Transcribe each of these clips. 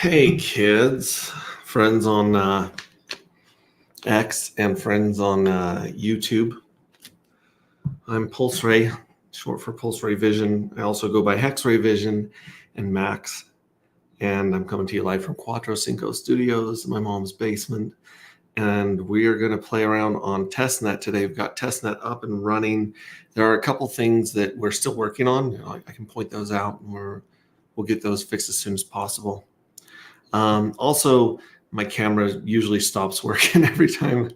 Hey kids, friends on X and friends on YouTube. I'm Pulse Ray, short for Pulse Ray Vision. I also go by Hex Ray Vision and Max. And I'm coming to you live from Quattro Cinco Studios, my mom's basement. And we are going to play around on testnet today. We've got testnet up and running. There are a couple things that we're still working on. I can point those out, and we'll get those fixed as soon as possible. Also, my camera usually stops working every time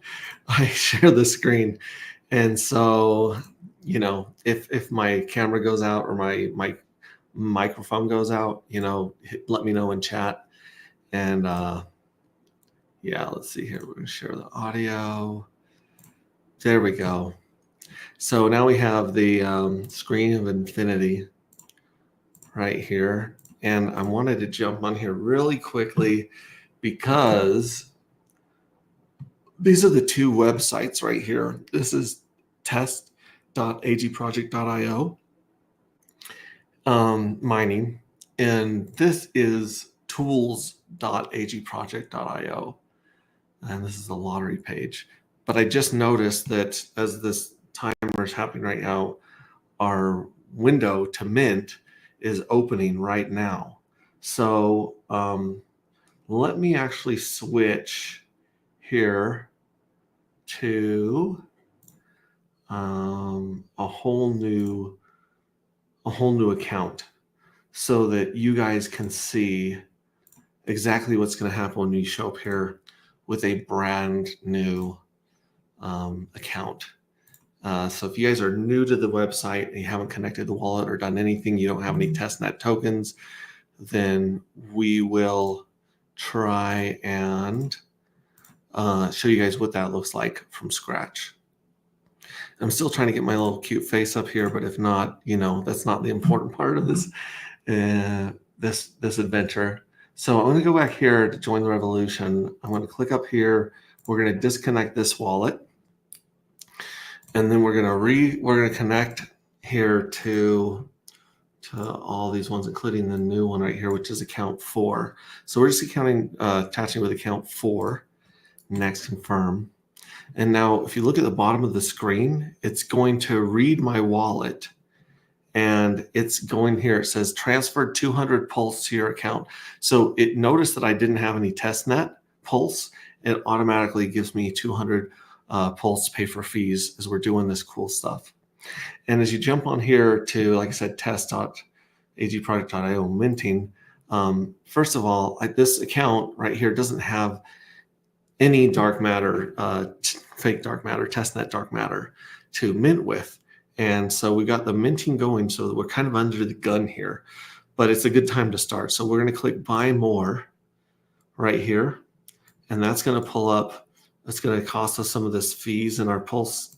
I share the screen. And so, if my camera goes out or my microphone goes out, let me know in chat. And yeah, let's see here. We're going to share the audio. There we go. So now we have the screen of infinity right here. And I wanted to jump on here really quickly because these are the two websites right here. This is test.agproject.io mining, and this is tools.agproject.io, and this is the lottery page. But I just noticed that as this timer is happening right now, our window to mint is opening right now. So let me actually switch here to a whole new account so that you guys can see exactly what's going to happen when you show up here with a brand new account. So if you guys are new to the website and you haven't connected the wallet or done anything, you don't have any testnet tokens, then we will try and show you guys what that looks like from scratch. I'm still trying to get my little cute face up here, but if not, that's not the important part of this this adventure. So I'm going to go back here to join the revolution. I'm going to click up here. We're going to disconnect this wallet, and then we're going to connect here to all these ones, including the new one right here, which is account 4. So we're just attaching with account 4. Next, confirm. And now if you look at the bottom of the screen, it's going to read my wallet, and it's going here. It says transferred 200 pulse to your account. So it noticed that I didn't have any testnet pulse. It automatically gives me 200 pulse to pay for fees as we're doing this cool stuff. And as you jump on here to, like I said, test.agproject.io minting, first of all, this account right here doesn't have any dark matter, fake dark matter, testnet dark matter to mint with. And so we got the minting going, so we're kind of under the gun here, but it's a good time to start. So we're going to click buy more right here, and that's going to pull up. It's going to cost us some of this fees in our Pulse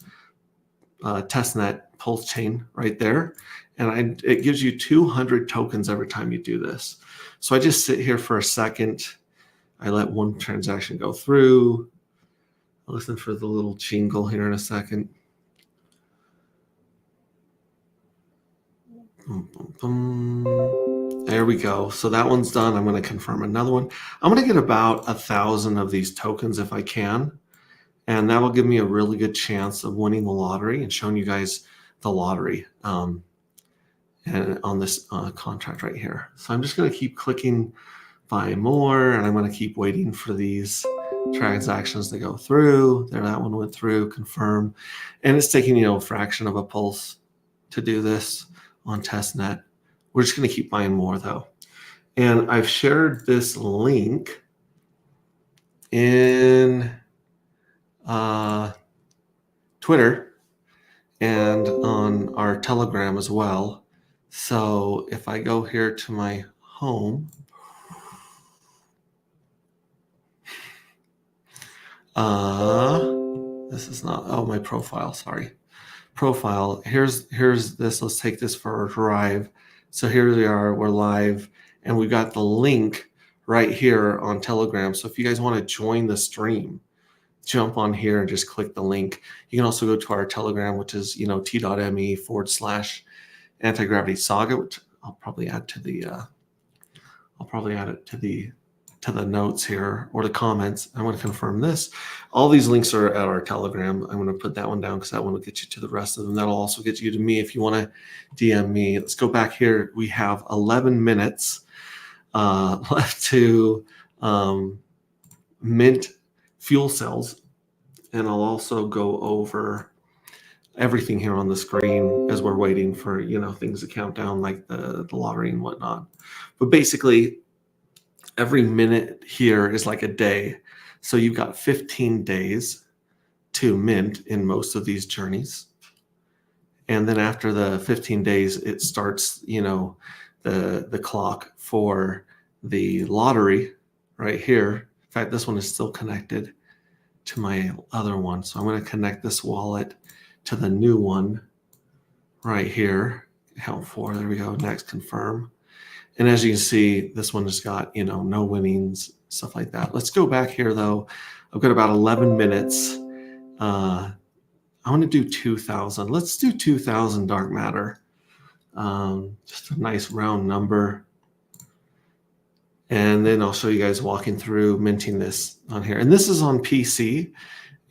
testnet Pulse chain right there. And it gives you 200 tokens every time you do this. So I just sit here for a second. I let one transaction go through. I'll listen for the little jingle here in a second. Boom, boom, boom. There we go. So that one's done. I'm going to confirm another one. I'm going to get about 1,000 of these tokens if I can. And that will give me a really good chance of winning the lottery and showing you guys the lottery and on this contract right here. So I'm just going to keep clicking buy more, and I'm going to keep waiting for these transactions to go through. There, that one went through, confirm. And it's taking, a fraction of a pulse to do this on testnet. We're just going to keep buying more though. And I've shared this link in Twitter and on our Telegram as well. So if I go here to my home, this is not, my profile, sorry. Profile, here's this, let's take this for a drive. So here we are, we're live, and we got the link right here on Telegram. So if you guys want to join the stream, jump on here and just click the link. You can also go to our Telegram, which is, t.me/anti-gravity saga, which I'll probably add to the to the notes here or the comments. I want to confirm this. All these links are at our Telegram. I'm going to put that one down because that one will get you to the rest of them. That'll also get you to me if you want to DM me. Let's go back here. We have 11 minutes left to mint fuel cells. And I'll also go over everything here on the screen as we're waiting for, things to count down like the lottery and whatnot. But basically, every minute here is like a day. So you've got 15 days to mint in most of these journeys. And then after the 15 days, it starts, the clock for the lottery right here. In fact, this one is still connected to my other one. So I'm going to connect this wallet to the new one right here. Count 4. There we go. Next, confirm. And as you can see, this one has got, no winnings, stuff like that. Let's go back here, though. I've got about 11 minutes. I want to do 2,000. Let's do 2,000 dark matter. Just a nice round number. And then I'll show you guys walking through minting this on here. And this is on PC.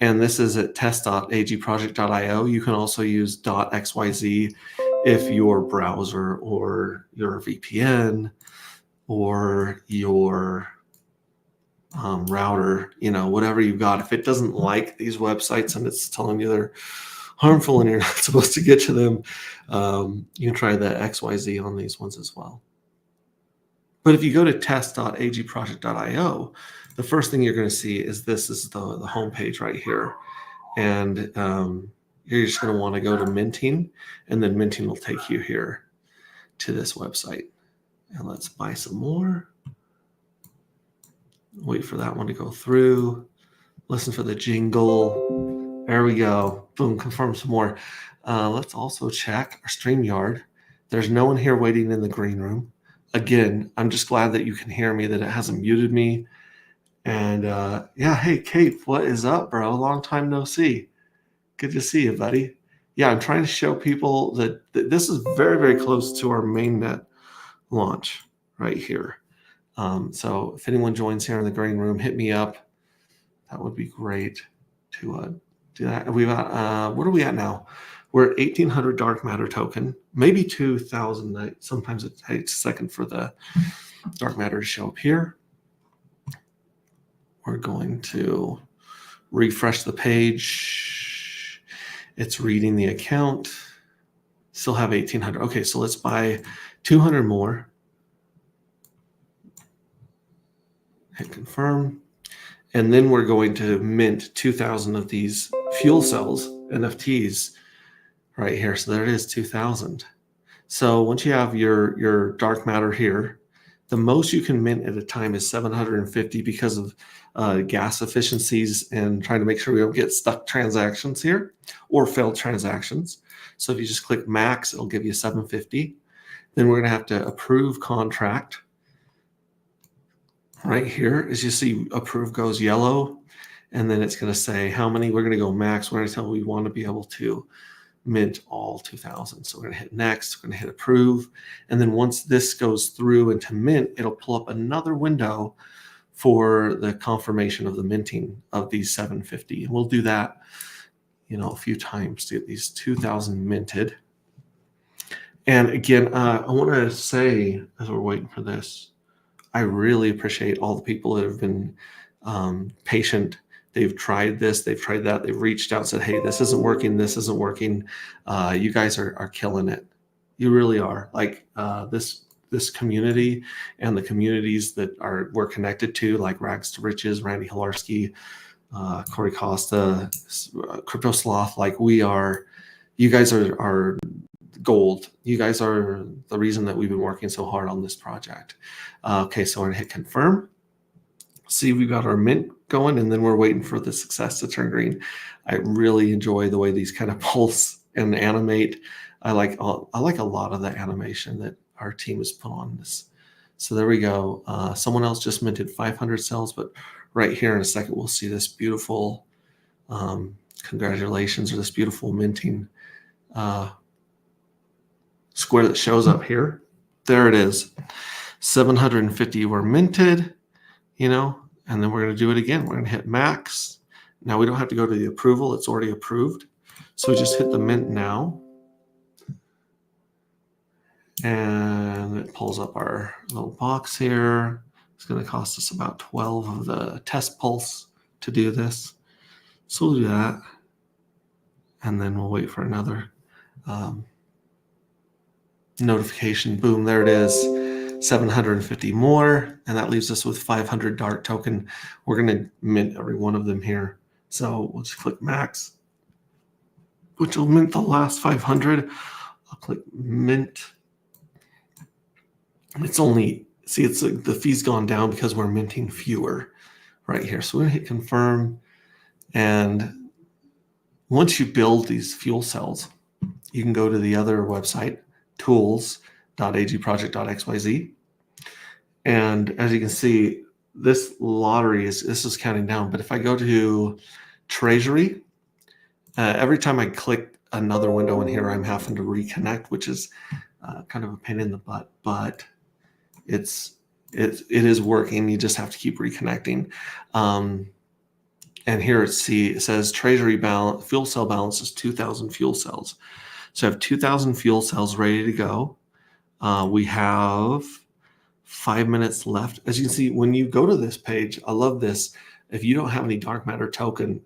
And this is at test.agproject.io. You can also use .xyz if your browser or your VPN or your router, whatever you've got, if it doesn't like these websites and it's telling you they're harmful and you're not supposed to get to them, you can try the XYZ on these ones as well. But if you go to test.agproject.io, the first thing you're going to see is this is the home page right here. And you're just going to want to go to minting, and then minting will take you here to this website. And let's buy some more. Wait for that one to go through. Listen for the jingle. There we go. Boom, confirm some more. Let's also check our StreamYard. There's no one here waiting in the green room. Again, I'm just glad that you can hear me, that it hasn't muted me. And yeah, hey, Kate, what is up, bro? Long time no see. Good to see you, buddy. Yeah, I'm trying to show people that this is very, very close to our mainnet launch right here. So if anyone joins here in the green room, hit me up. That would be great to do that. We've got, what are we at now? We're at 1,800 dark matter token, maybe 2,000. Sometimes it takes a second for the dark matter to show up here. We're going to refresh the page. It's reading the account. Still have 1,800. Okay, so let's buy 200 more. Hit confirm. And then we're going to mint 2,000 of these fuel cells, NFTs, right here. So there it is, 2,000. So once you have your dark matter here, the most you can mint at a time is 750 because of gas efficiencies and trying to make sure we don't get stuck transactions here or failed transactions. So if you just click max, it'll give you 750. Then we're going to have to approve contract. Right here, as you see, approve goes yellow, and then it's going to say how many. We're going to go max. We're going to tell we want to be able to mint all 2,000. So we're going to hit next. We're going to hit approve. And then once this goes through into mint, it'll pull up another window for the confirmation of the minting of these 750. And we'll do that, a few times to get these 2,000 minted. And again, I want to say, as we're waiting for this, I really appreciate all the people that have been patient. They've tried this, they've tried that, they've reached out and said, hey, this isn't working, this isn't working. You guys are killing it. You really are. Like this community and the communities that we're connected to, like Rags to Riches, Randy Hilarski, Corey Costa, Crypto Sloth, like you guys are gold. You guys are the reason that we've been working so hard on this project. Okay, so we're gonna hit confirm. See, we've got our mint going, and then we're waiting for the success to turn green. I really enjoy the way these kind of pulse and animate. I like a lot of the animation that our team has put on this. So there we go. Someone else just minted 500 cells, but right here in a second, we'll see this beautiful congratulations, or this beautiful minting square that shows up here. There it is. 750 were minted. and then we're going to do it again. We're going to hit max. Now we don't have to go to the approval. It's already approved. So we just hit the mint now. And it pulls up our little box here. It's going to cost us about 12 of the test pulse to do this. So we'll do that. And then we'll wait for another notification. Boom, there it is. 750 more. And that leaves us with 500 DART token. We're going to mint every one of them here. So we'll just click max, which will mint the last 500. I'll click mint. It's only, see, it's like the fee's gone down because we're minting fewer right here. So we're going to hit confirm. And once you build these fuel cells, you can go to the other website, tools.agproject.xyz. And as you can see, this lottery this is counting down. But if I go to Treasury, every time I click another window in here, I'm having to reconnect, which is kind of a pain in the butt, but it is working. You just have to keep reconnecting. And here it says Treasury balance, fuel cell balance is 2,000 fuel cells. So I have 2,000 fuel cells ready to go. We have 5 minutes left. As you can see, when you go to this page, I love this. If you don't have any dark matter token,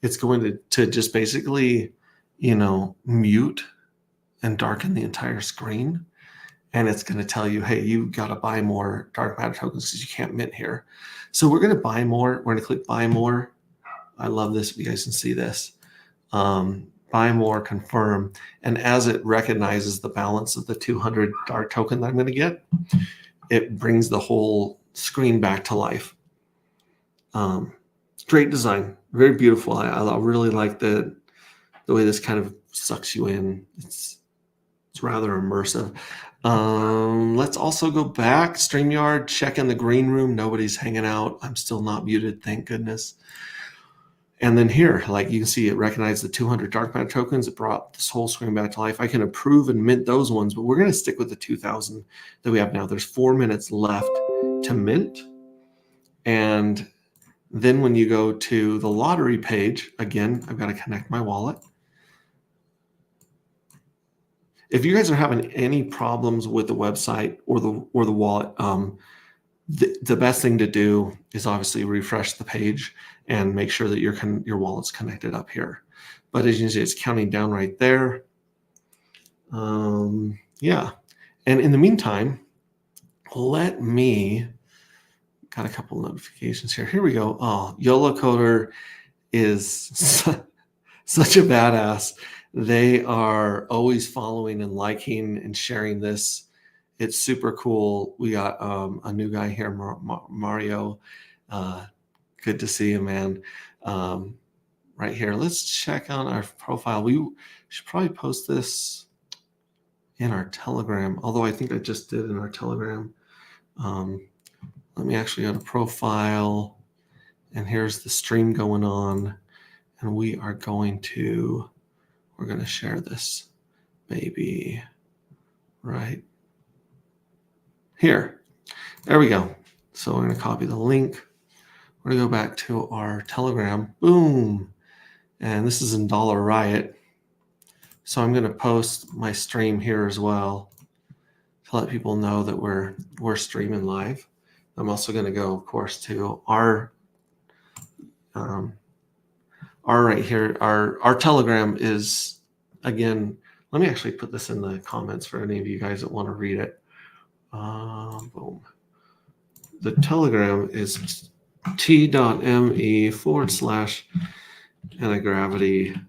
it's going to just basically, mute and darken the entire screen. And it's going to tell you, hey, you got to buy more dark matter tokens because you can't mint here. So we're going to buy more. We're going to click buy more. I love this. If you guys can see this. Buy more, confirm. And as it recognizes the balance of the 200 DART token that I'm going to get, it brings the whole screen back to life. Great design. Very beautiful. I really like the way this kind of sucks you in. It's rather immersive. Let's also go back. StreamYard, check in the green room. Nobody's hanging out. I'm still not muted, thank goodness. And then here, like you can see, it recognized the 200 dark matter tokens. It brought this whole screen back to life. I can approve and mint those ones, but we're going to stick with the 2,000 that we have now. There's 4 minutes left to mint. And then when you go to the lottery page, again, I've got to connect my wallet. If you guys are having any problems with the website or the wallet, the best thing to do is obviously refresh the page and make sure that your wallet's connected up here. But as you can see, it's counting down right there. Yeah. And in the meantime, got a couple of notifications here. Here we go. Oh, YOLO Coder is such a badass. They are always following and liking and sharing this. It's super cool. We got a new guy here, Mario. Good to see you, man. Right here. Let's check on our profile. We should probably post this in our Telegram, although I think I just did in our Telegram. Let me actually go to profile, and here's the stream going on, and we're going to share this maybe right here. There we go. So we're going to copy the link. We're going to go back to our Telegram. Boom. And this is in Dollar Riot. So I'm going to post my stream here as well to let people know that we're streaming live. I'm also going to go, of course, to our right here. Our Telegram is, again, let me actually put this in the comments for any of you guys that want to read it. Boom. The Telegram is t.me/antigravity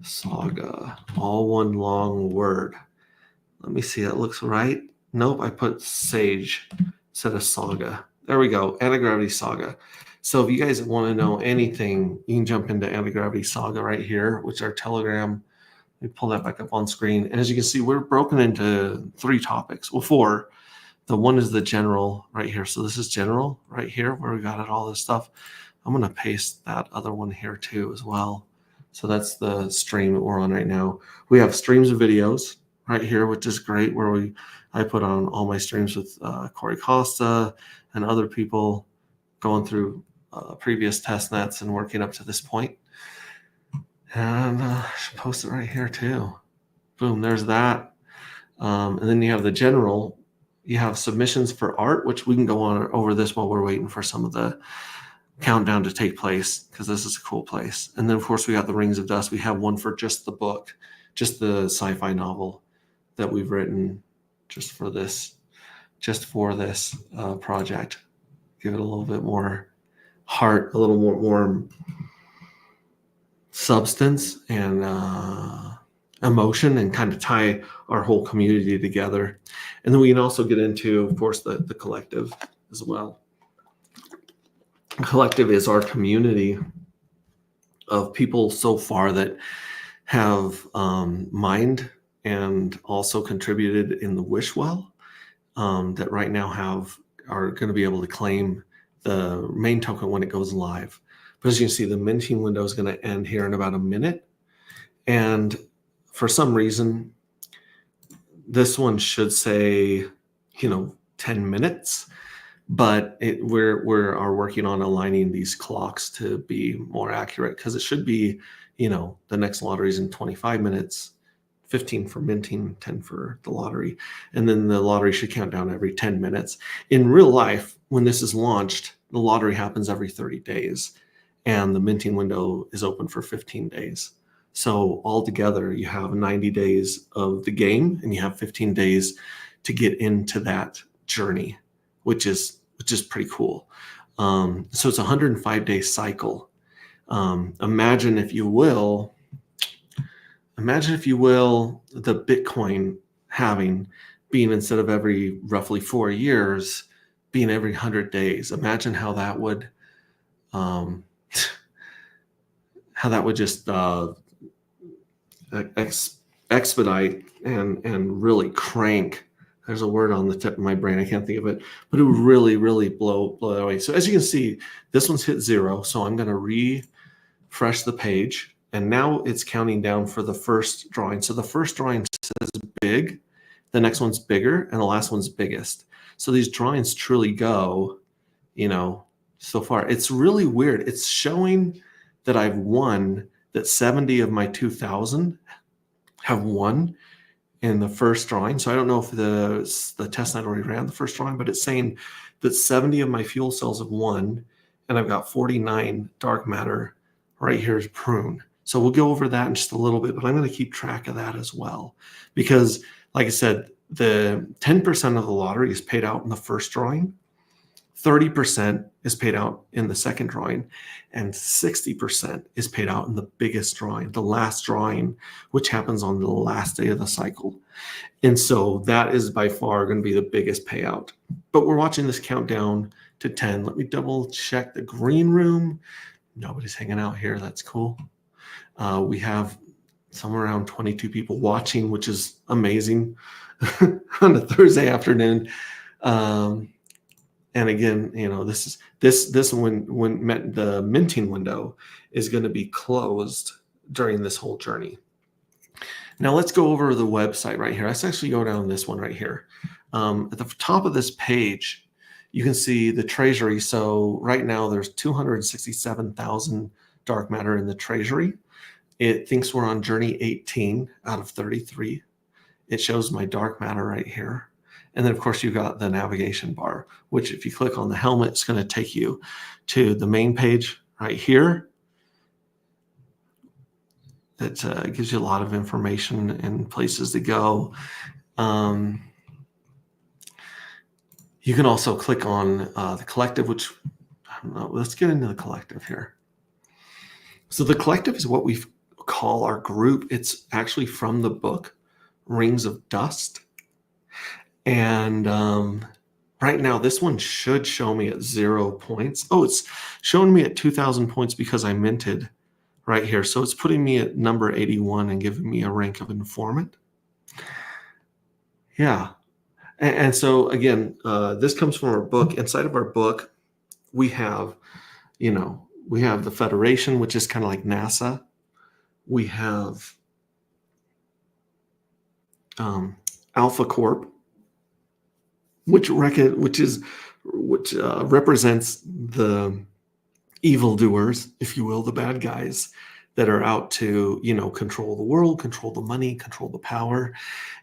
saga, all one long word. Let me see, that looks right. Nope, I put sage instead of saga. There we go, antigravity saga. So if you guys want to know anything, you can jump into antigravity saga right here, which is our Telegram. Let me pull that back up on screen. And as you can see, we're broken into 3 topics. Well, 4. The one is the general right here. So this is general right here where we got all this stuff. I'm going to paste that other one here too as well. So that's the stream that we're on right now. We have streams of videos right here, which is great, where we I put on all my streams with Corey Costa and other people going through previous test nets and working up to this point. And I should post it right here too. Boom, there's that. And then you have the general. You have submissions for art, which we can go on over this while we're waiting for some of the countdown to take place, because this is a cool place. And then, of course, we got the Rings of Dust. We have one for just the book, just the sci-fi novel that we've written just for this project. Give it a little bit more heart, a little more warm substance and emotion, and kind of tie our whole community together. And then we can also get into, of course, the collective as well. The collective is our community of people so far that have mined and also contributed in the wish well, that right now are going to be able to claim the main token when it goes live. But as you can see, the minting window is going to end here in about a minute. And for some reason, this one should say, 10 minutes, but we're working on aligning these clocks to be more accurate, because it should be, the next lottery is in 25 minutes, 15 for minting, 10 for the lottery. And then the lottery should count down every 10 minutes. In real life, when this is launched, the lottery happens every 30 days and the minting window is open for 15 days. So altogether, you have 90 days of the game and you have 15 days to get into that journey, which is pretty cool. So it's a 105-day cycle. Imagine if you will, the Bitcoin being, instead of every roughly 4 years, being every 100 days. Imagine how that would just expedite and really crank. There's a word on the tip of my brain, I can't think of it, but it would really, really blow it away. So as you can see, this one's hit 0. So I'm going to refresh the page, and now it's counting down for the first drawing. So the first drawing says big, the next one's bigger, and the last one's biggest. So these drawings truly go, so far. It's really weird. It's showing that I've won, that 70 of my 2,000 have won in the first drawing. So I don't know if the testnet already ran the first drawing, but it's saying that 70 of my fuel cells have won, and I've got 49 dark matter right here is prune. So we'll go over that in just a little bit, but I'm going to keep track of that as well, because like I said, the 10% of the lottery is paid out in the first drawing, 30% is paid out in the second drawing, and 60% is paid out in the biggest drawing, the last drawing, which happens on the last day of the cycle. And so that is by far going to be the biggest payout. But we're watching this countdown to 10. Let me double check the green room. Nobody's hanging out here. That's cool. We have somewhere around 22 people watching, which is amazing on a Thursday afternoon. And again, this when the minting window is going to be closed during this whole journey. Now let's go over the website right here. Let's actually go down this one right here. At the top of this page, you can see the treasury. So right now there's 267,000 dark matter in the treasury. It thinks we're on journey 18 out of 33. It shows my dark matter right here. And then, of course, you've got the navigation bar, which if you click on the helmet, it's going to take you to the main page right here. That gives you a lot of information and places to go. You can also click on the collective, which, I don't know, let's get into the collective here. So the collective is what we call our group. It's actually from the book, Rings of Dust. And right now, this one should show me at 0 points. Oh, it's showing me at 2,000 points because I minted right here. So it's putting me at number 81 and giving me a rank of informant. Yeah. And so, again, this comes from our book. Inside of our book, we have, we have the Federation, which is kind of like NASA. We have Alpha Corp, which represents the evildoers, if you will, the bad guys that are out to, control the world, control the money, control the power.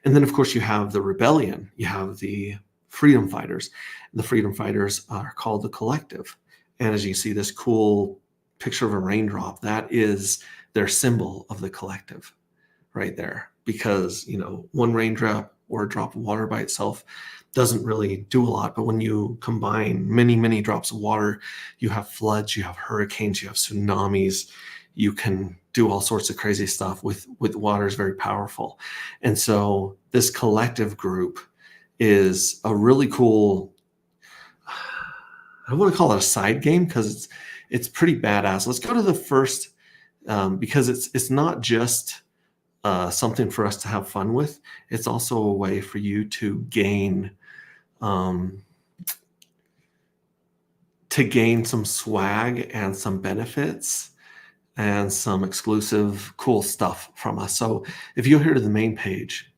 And then, of course, you have the rebellion. You have the freedom fighters. The freedom fighters are called the collective. And as you see this cool picture of a raindrop, that is their symbol of the collective right there. Because, one raindrop or a drop of water by itself doesn't really do a lot. But when you combine many, many drops of water, you have floods, you have hurricanes, you have tsunamis, you can do all sorts of crazy stuff with water. Is very powerful. And so this collective group is a really cool, I don't want to call it a side game because it's pretty badass. Let's go to the first, because it's not just something for us to have fun with. It's also a way for you to gain some swag and some benefits and some exclusive cool stuff from us. So if you go here to the main page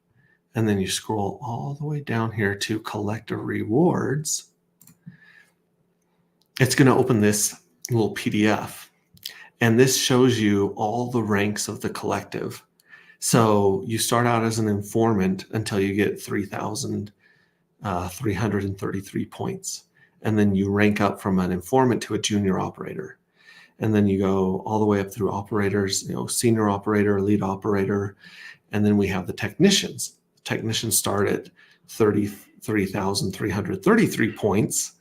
and then you scroll all the way down here to collector rewards, it's going to open this little PDF. And this shows you all the ranks of the collective. So you start out as an informant until you get 3,333 points. And then you rank up from an informant to a junior operator. And then you go all the way up through operators, senior operator, lead operator. And then we have the technicians. Technicians start at 33,333 points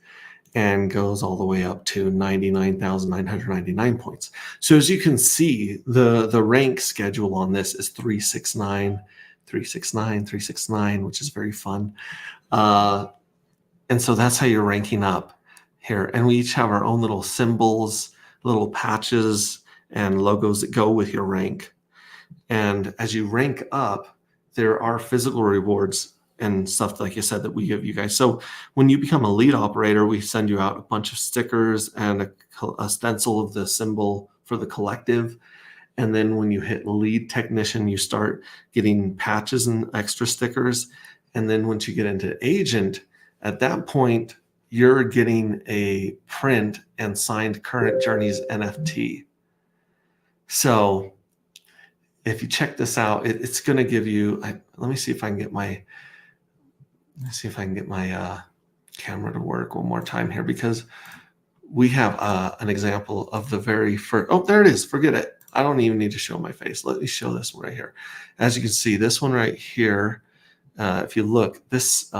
and goes all the way up to 99,999 points. So as you can see, the rank schedule on this is 369, 369, 369, which is very fun. And so that's how you're ranking up here. And we each have our own little symbols, little patches, and logos that go with your rank. And as you rank up, there are physical rewards and stuff, like I said, that we give you guys. So when you become a lead operator, we send you out a bunch of stickers and a stencil of the symbol for the collective. And then when you hit lead technician, you start getting patches and extra stickers. And then once you get into agent, at that point, you're getting a print and signed Current Journeys NFT. So if you check this out, it's going to give you, let me see if I can get my camera to work one more time here, because we have an example of the very first. Oh, there it is. Forget it. I don't even need to show my face. Let me show this one right here. As you can see, this one right here, if you look, this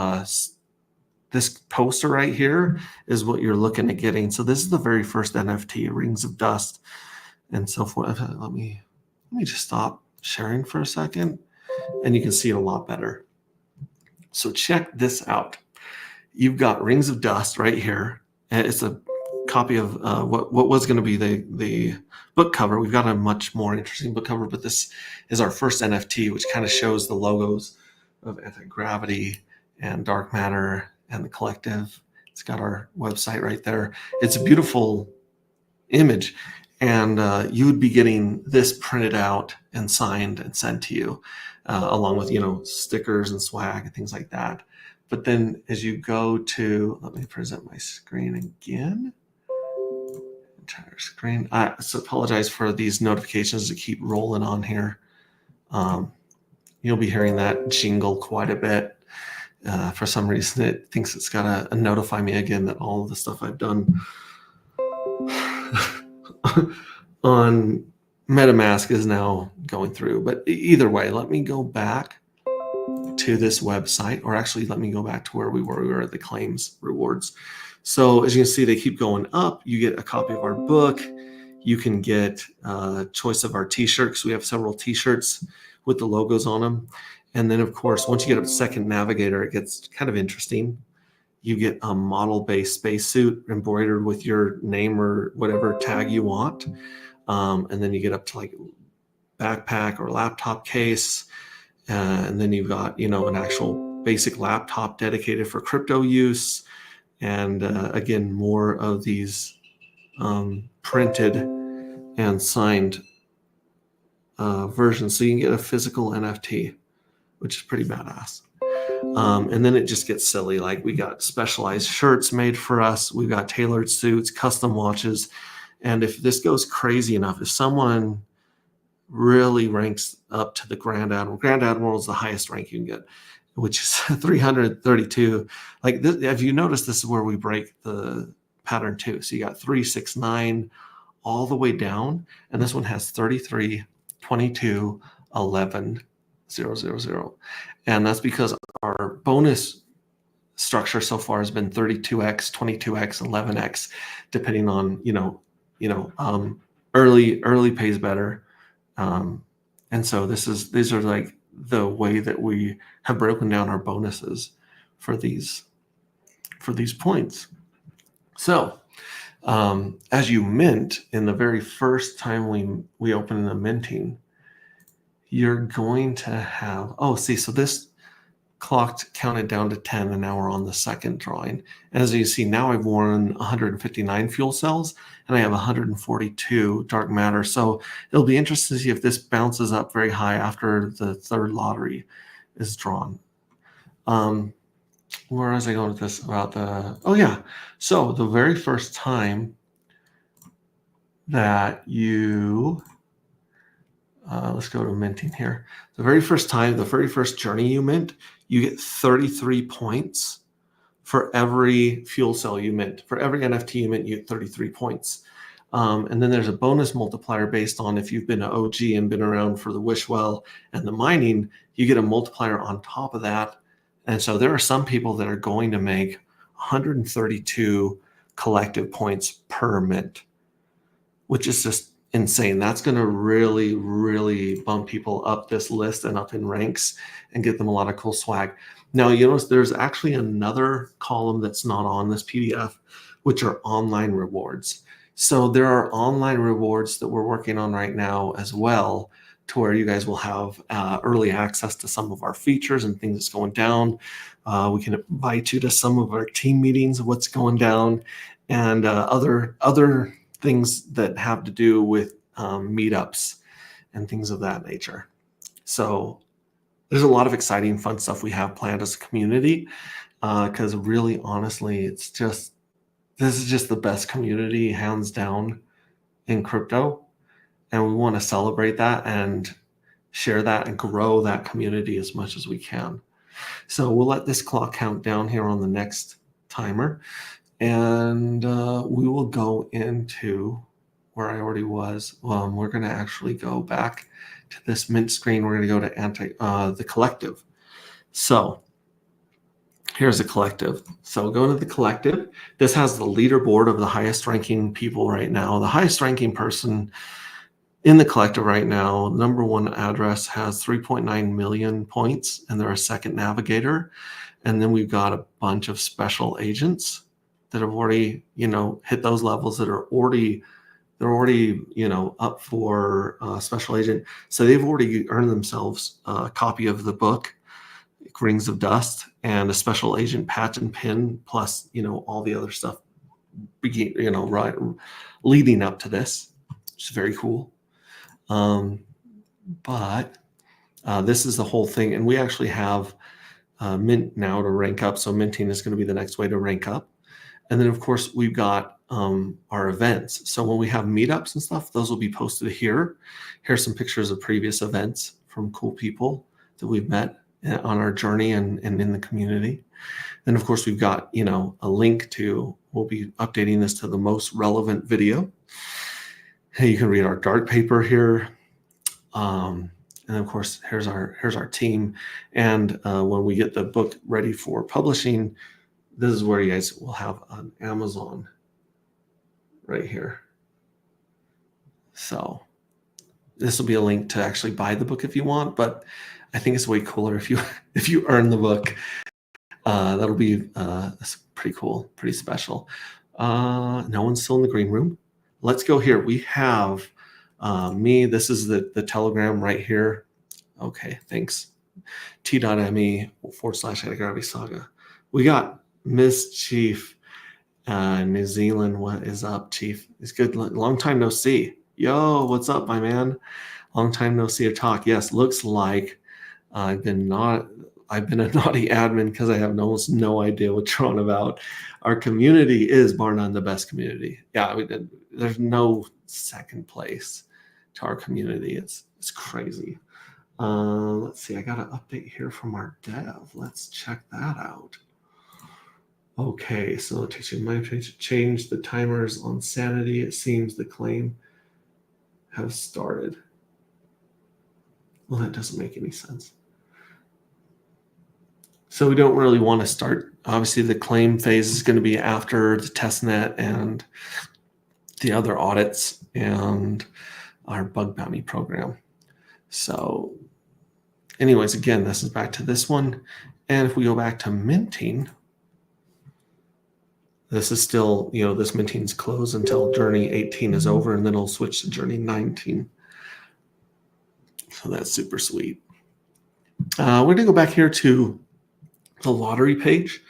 poster right here is what you're looking at getting. So this is the very first NFT, Rings of Dust, and so forth. Let me just stop sharing for a second, and you can see it a lot better. So check this out. You've got Rings of Dust right here. And it's a copy of what was going to be the book cover. We've got a much more interesting book cover, but this is our first NFT, which kind of shows the logos of Anti-Gravity and Dark Matter and the collective. It's got our website right there. It's a beautiful image. And you would be getting this printed out and signed and sent to you, along with, stickers and swag and things like that. But then as you go to, let me present my screen again. Entire screen. I apologize for these notifications that keep rolling on here. You'll be hearing that jingle quite a bit. For some reason, it thinks it's got to notify me again that all of the stuff I've done on MetaMask is now going through. But either way, let me go back to this website, or actually let me go back to where we were. We were at the claims rewards. So as you can see, they keep going up. You get a copy of our book. You can get a choice of our t-shirts. We have several t-shirts with the logos on them. And then, of course, once you get up to Second Navigator, it gets kind of interesting. You get a model-based spacesuit embroidered with your name or whatever tag you want. And then you get up to like backpack or laptop case. And then you've got, an actual basic laptop dedicated for crypto use. And again, more of these printed and signed versions. So you can get a physical NFT, which is pretty badass. And then it just gets silly. Like we got specialized shirts made for us. We've got tailored suits, custom watches. And if this goes crazy enough, if someone really ranks up to the Grand Admiral is the highest rank you can get, which is 332. Like this, if you notice, this is where we break the pattern too. So you got 3, 6, 9 all the way down. And this one has 33, 22, 11, 0, 0, 0. And that's because our bonus structure so far has been 32x, 22x, 11x, depending on, early pays better. And so these are like the way that we have broken down our bonuses for these points. So as you mint in the very first time we open the minting, you're going to have, so this clocked counted down to 10 and now we're on the second drawing. And as you see, now I've won 159 fuel cells and I have 142 dark matter. So it'll be interesting to see if this bounces up very high after the third lottery is drawn. Where was I going with this about so the very first time that you let's go to minting here. The very first journey you mint, you get 33 points for every fuel cell you mint. For every NFT you mint, you get 33 points. And then there's a bonus multiplier based on if you've been an OG and been around for the wish well and the mining, you get a multiplier on top of that. And so there are some people that are going to make 132 collective points per mint, which is just insane. That's going to really, really bump people up this list and up in ranks and get them a lot of cool swag. Now, you notice there's actually another column that's not on this PDF, which are online rewards. So there are online rewards that we're working on right now as well, to where you guys will have early access to some of our features and things that's going down. We can invite you to some of our team meetings of what's going down, and other things that have to do with meetups and things of that nature. So there's a lot of exciting, fun stuff we have planned as a community, because really, honestly, this is just the best community, hands down, in crypto. And we want to celebrate that and share that and grow that community as much as we can. So we'll let this clock count down here on the next timer. And we will go into where I already was. We're going to actually go back to this mint screen. We're going to go to the collective. So here's the collective. So go to the collective. This has the leaderboard of the highest ranking people right now. The highest ranking person in the collective right now, number one address, has 3.9 million points, and they're a second navigator. And then we've got a bunch of special agents that have already, hit those levels, that are already up for special agent. So they've already earned themselves a copy of the book, Rings of Dust, and a special agent patch and pin, plus, all the other stuff, right, leading up to this, which is very cool. But this is the whole thing. And we actually have mint now to rank up. So minting is going to be the next way to rank up. And then, of course, we've got our events. So when we have meetups and stuff, those will be posted here. Here's some pictures of previous events from cool people that we've met on our journey and in the community. Then, of course, we've got, a link to, we'll be updating this to the most relevant video. Hey, you can read our dark paper here. And of course, here's our team. And when we get the book ready for publishing, this is where you guys will have an Amazon right here. So this will be a link to actually buy the book if you want, but I think it's way cooler if you earn the book. That'll be pretty cool, pretty special. No one's still in the green room. Let's go here. We have me. This is the Telegram right here. Okay, thanks. T.me/Gravity Saga. We got Miss Chief, New Zealand. What is up, Chief? It's good. Long time no see. Yo, what's up, my man? Long time no see or talk. Yes, looks like I've been not I've been a naughty admin because I have almost no idea what you're on about. Our community is bar none the best community. Yeah, there's no second place to our community. It's crazy. Let's see. I got an update here from our dev. Let's check that out. Okay, so teaching my change the timers on sanity. It seems the claim has started. Well, that doesn't make any sense. So we don't really want to start. Obviously, the claim phase is going to be after the testnet and the other audits and our bug bounty program. So anyways, again, this is back to this one. And if we go back to minting, this is still, this minting's closed until journey 18 is over, and then it'll switch to journey 19. So that's super sweet. We're going to go back here to the lottery page.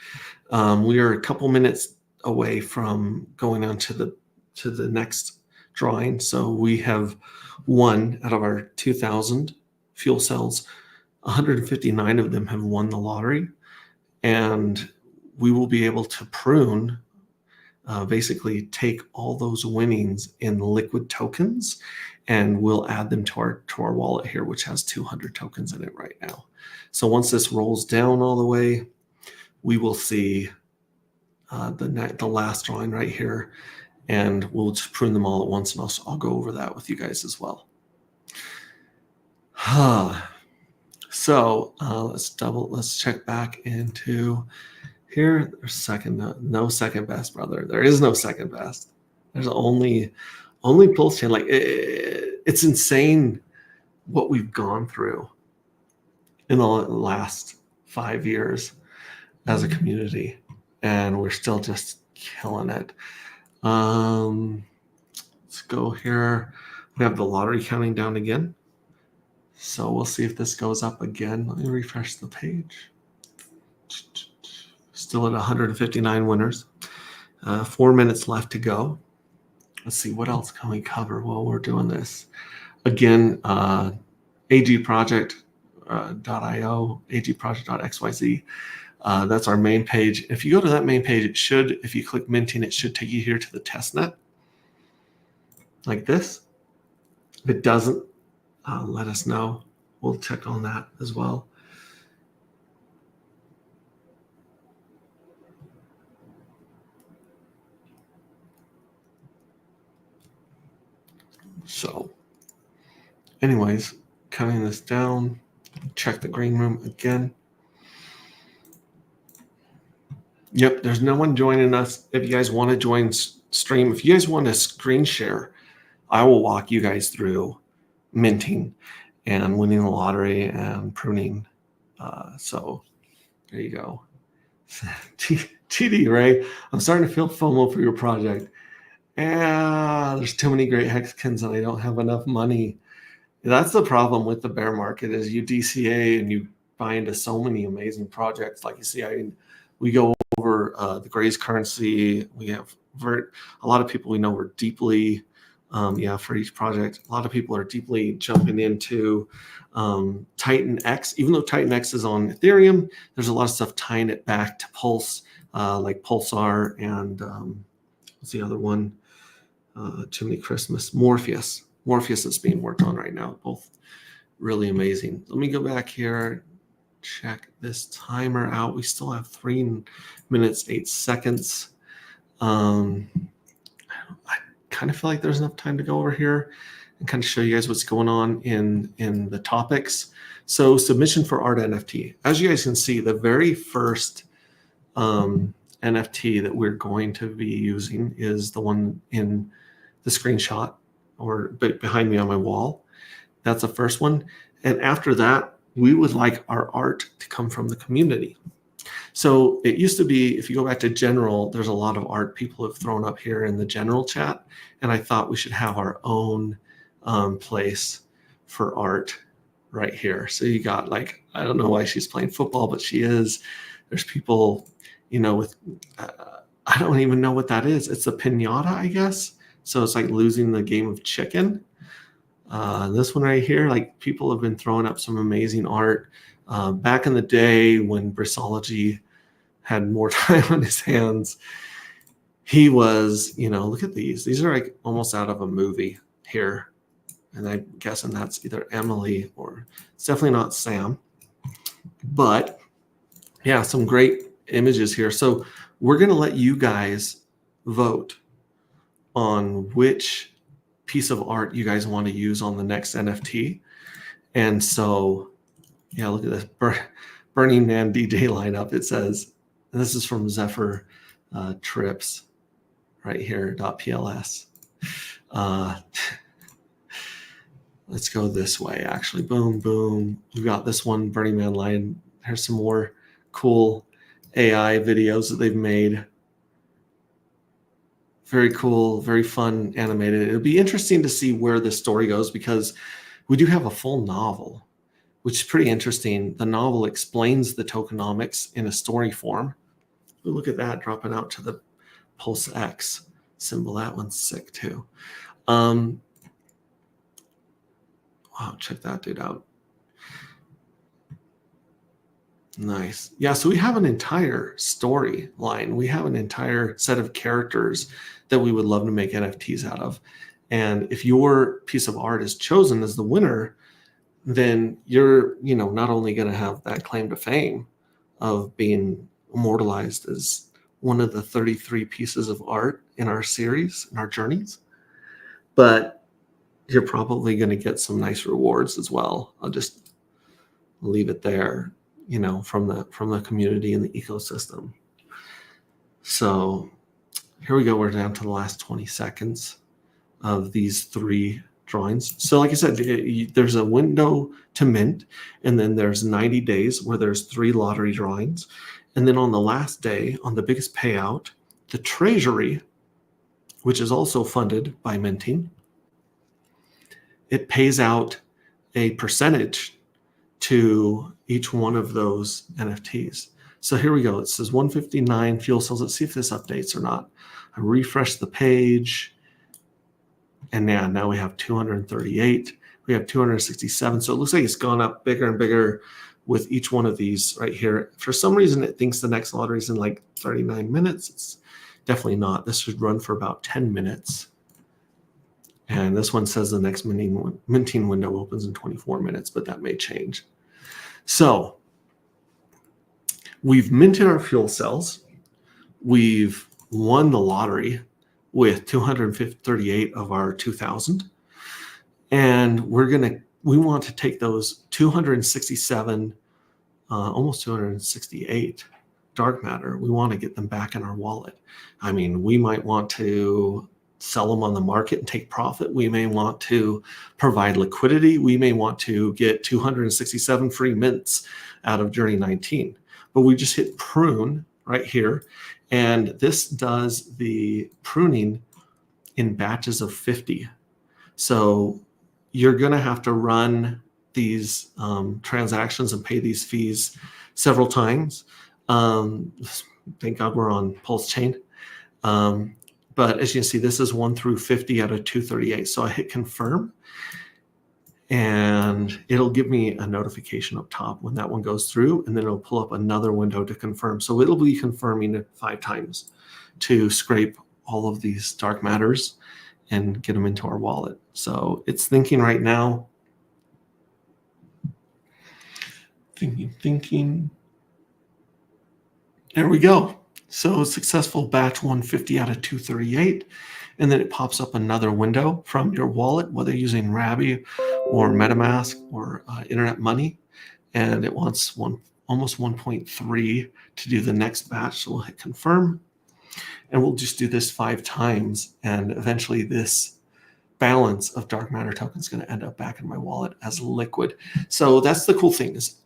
We are a couple minutes away from going on to the next drawing. So we have won out of our 2,000 fuel cells. 159 of them have won the lottery, and we will be able to prune, basically take all those winnings in liquid tokens, and we'll add them to our wallet here, which has 200 tokens in it right now. So once this rolls down all the way, we will see the last drawing right here, and we'll just prune them all at once, and I'll go over that with you guys as well. So let's check back into here. There's no second best, brother. There is no second best. There's only pulse chain. Like it's insane what we've gone through in the last 5 years as a community, and we're still just killing it. Let's go here. We have the lottery counting down again. So we'll see if this goes up again. Let me refresh the page. Still at 159 winners. 4 minutes left to go. Let's see, what else can we cover while we're doing this? Again, agproject.io, agproject.xyz. That's our main page. If you go to that main page, if you click minting, it should take you here to the testnet, like this. If it doesn't, let us know. We'll check on that as well. So anyways, counting this down, check the green room again. Yep, there's no one joining us. If you guys want to join stream, if you guys want to screen share, I will walk you guys through minting and winning the lottery and pruning. So there you go. TD, Ray, I'm starting to feel FOMO for your project. There's too many great hexagons and I don't have enough money. That's the problem with the bear market, is you DCA and you buy into so many amazing projects. Like you see, we go over the Grays currency. We have a lot of people we know are deeply, for each project. A lot of people are deeply jumping into Titan X. Even though Titan X is on Ethereum, there's a lot of stuff tying it back to Pulse, like Pulsar and what's the other one? Chimney Christmas, Morpheus. Morpheus is being worked on right now. Both really amazing. Let me go back here, check this timer out. We still have 3 minutes, 8 seconds. I kind of feel like there's enough time to go over here and kind of show you guys what's going on in the topics. So submission for art NFT. As you guys can see, the very first NFT that we're going to be using is the one in the screenshot or behind me on my wall. That's the first one. And after that, we would like our art to come from the community. So it used to be, if you go back to general, there's a lot of art people have thrown up here in the general chat. And I thought we should have our own place for art right here. So you got, like, I don't know why she's playing football, but she is. There's people, with, I don't even know what that is. It's a piñata, I guess. So it's like losing the game of chicken. This one right here, like people have been throwing up some amazing art. Back in the day when Brissology had more time on his hands, he was, look at these. These are like almost out of a movie here. And I'm guessing that's either Emily or it's definitely not Sam. But yeah, some great images here. So we're going to let you guys vote on which piece of art you guys want to use on the next NFT. And so, yeah, look at this Burning Man DJ lineup. It says, and this is from Zephyr Trips right here, .pls. Let's go this way, actually. Boom, boom. We've got this one, Burning Man line. Here's some more cool AI videos that they've made. Very cool, very fun, animated. It'll be interesting to see where the story goes because we do have a full novel, which is pretty interesting. The novel explains the tokenomics in a story form. Ooh, look at that, dropping out to the Pulse X symbol. That one's sick too. Wow, check that dude out. Nice. Yeah, so we have an entire storyline. We have an entire set of characters that we would love to make NFTs out of. And if your piece of art is chosen as the winner, then you're, not only going to have that claim to fame of being immortalized as one of the 33 pieces of art in our series, in our journeys, but you're probably going to get some nice rewards as well. I'll just leave it there, from the community and the ecosystem. So here we go. We're down to the last 20 seconds of these 3 drawings. So like I said, there's a window to mint, and then there's 90 days where there's 3 lottery drawings. And then on the last day, on the biggest payout, the treasury, which is also funded by minting, it pays out a percentage to each one of those NFTs. So here we go. It says 159 fuel cells. Let's see if this updates or not. I refresh the page. And now we have 238. We have 267. So it looks like it's gone up bigger and bigger with each one of these right here. For some reason, it thinks the next lottery is in like 39 minutes. It's definitely not. This should run for about 10 minutes. And this one says the next minting window opens in 24 minutes, but that may change. So we've minted our fuel cells. We've won the lottery with 238 of our 2,000. And we want to take those 267, almost 268 dark matter. We want to get them back in our wallet. I mean, we might want to sell them on the market and take profit. We may want to provide liquidity. We may want to get 267 free mints out of Journey 19. But we just hit prune right here. And this does the pruning in batches of 50. So you're going to have to run these transactions and pay these fees several times. Thank God we're on Pulse Chain. But as you can see, this is 1 through 50 out of 238. So I hit confirm, and it'll give me a notification up top when that one goes through, and then it'll pull up another window to confirm. So it'll be confirming it 5 times to scrape all of these dark matters and get them into our wallet. So it's thinking right now. Thinking. There we go. So successful batch 150 out of 238. And then it pops up another window from your wallet, whether using Rabby or MetaMask or Internet Money. And it wants almost 1.3 to do the next batch. So we'll hit confirm. And we'll just do this 5 times. And eventually this balance of dark matter token is going to end up back in my wallet as liquid. So that's the cool thing is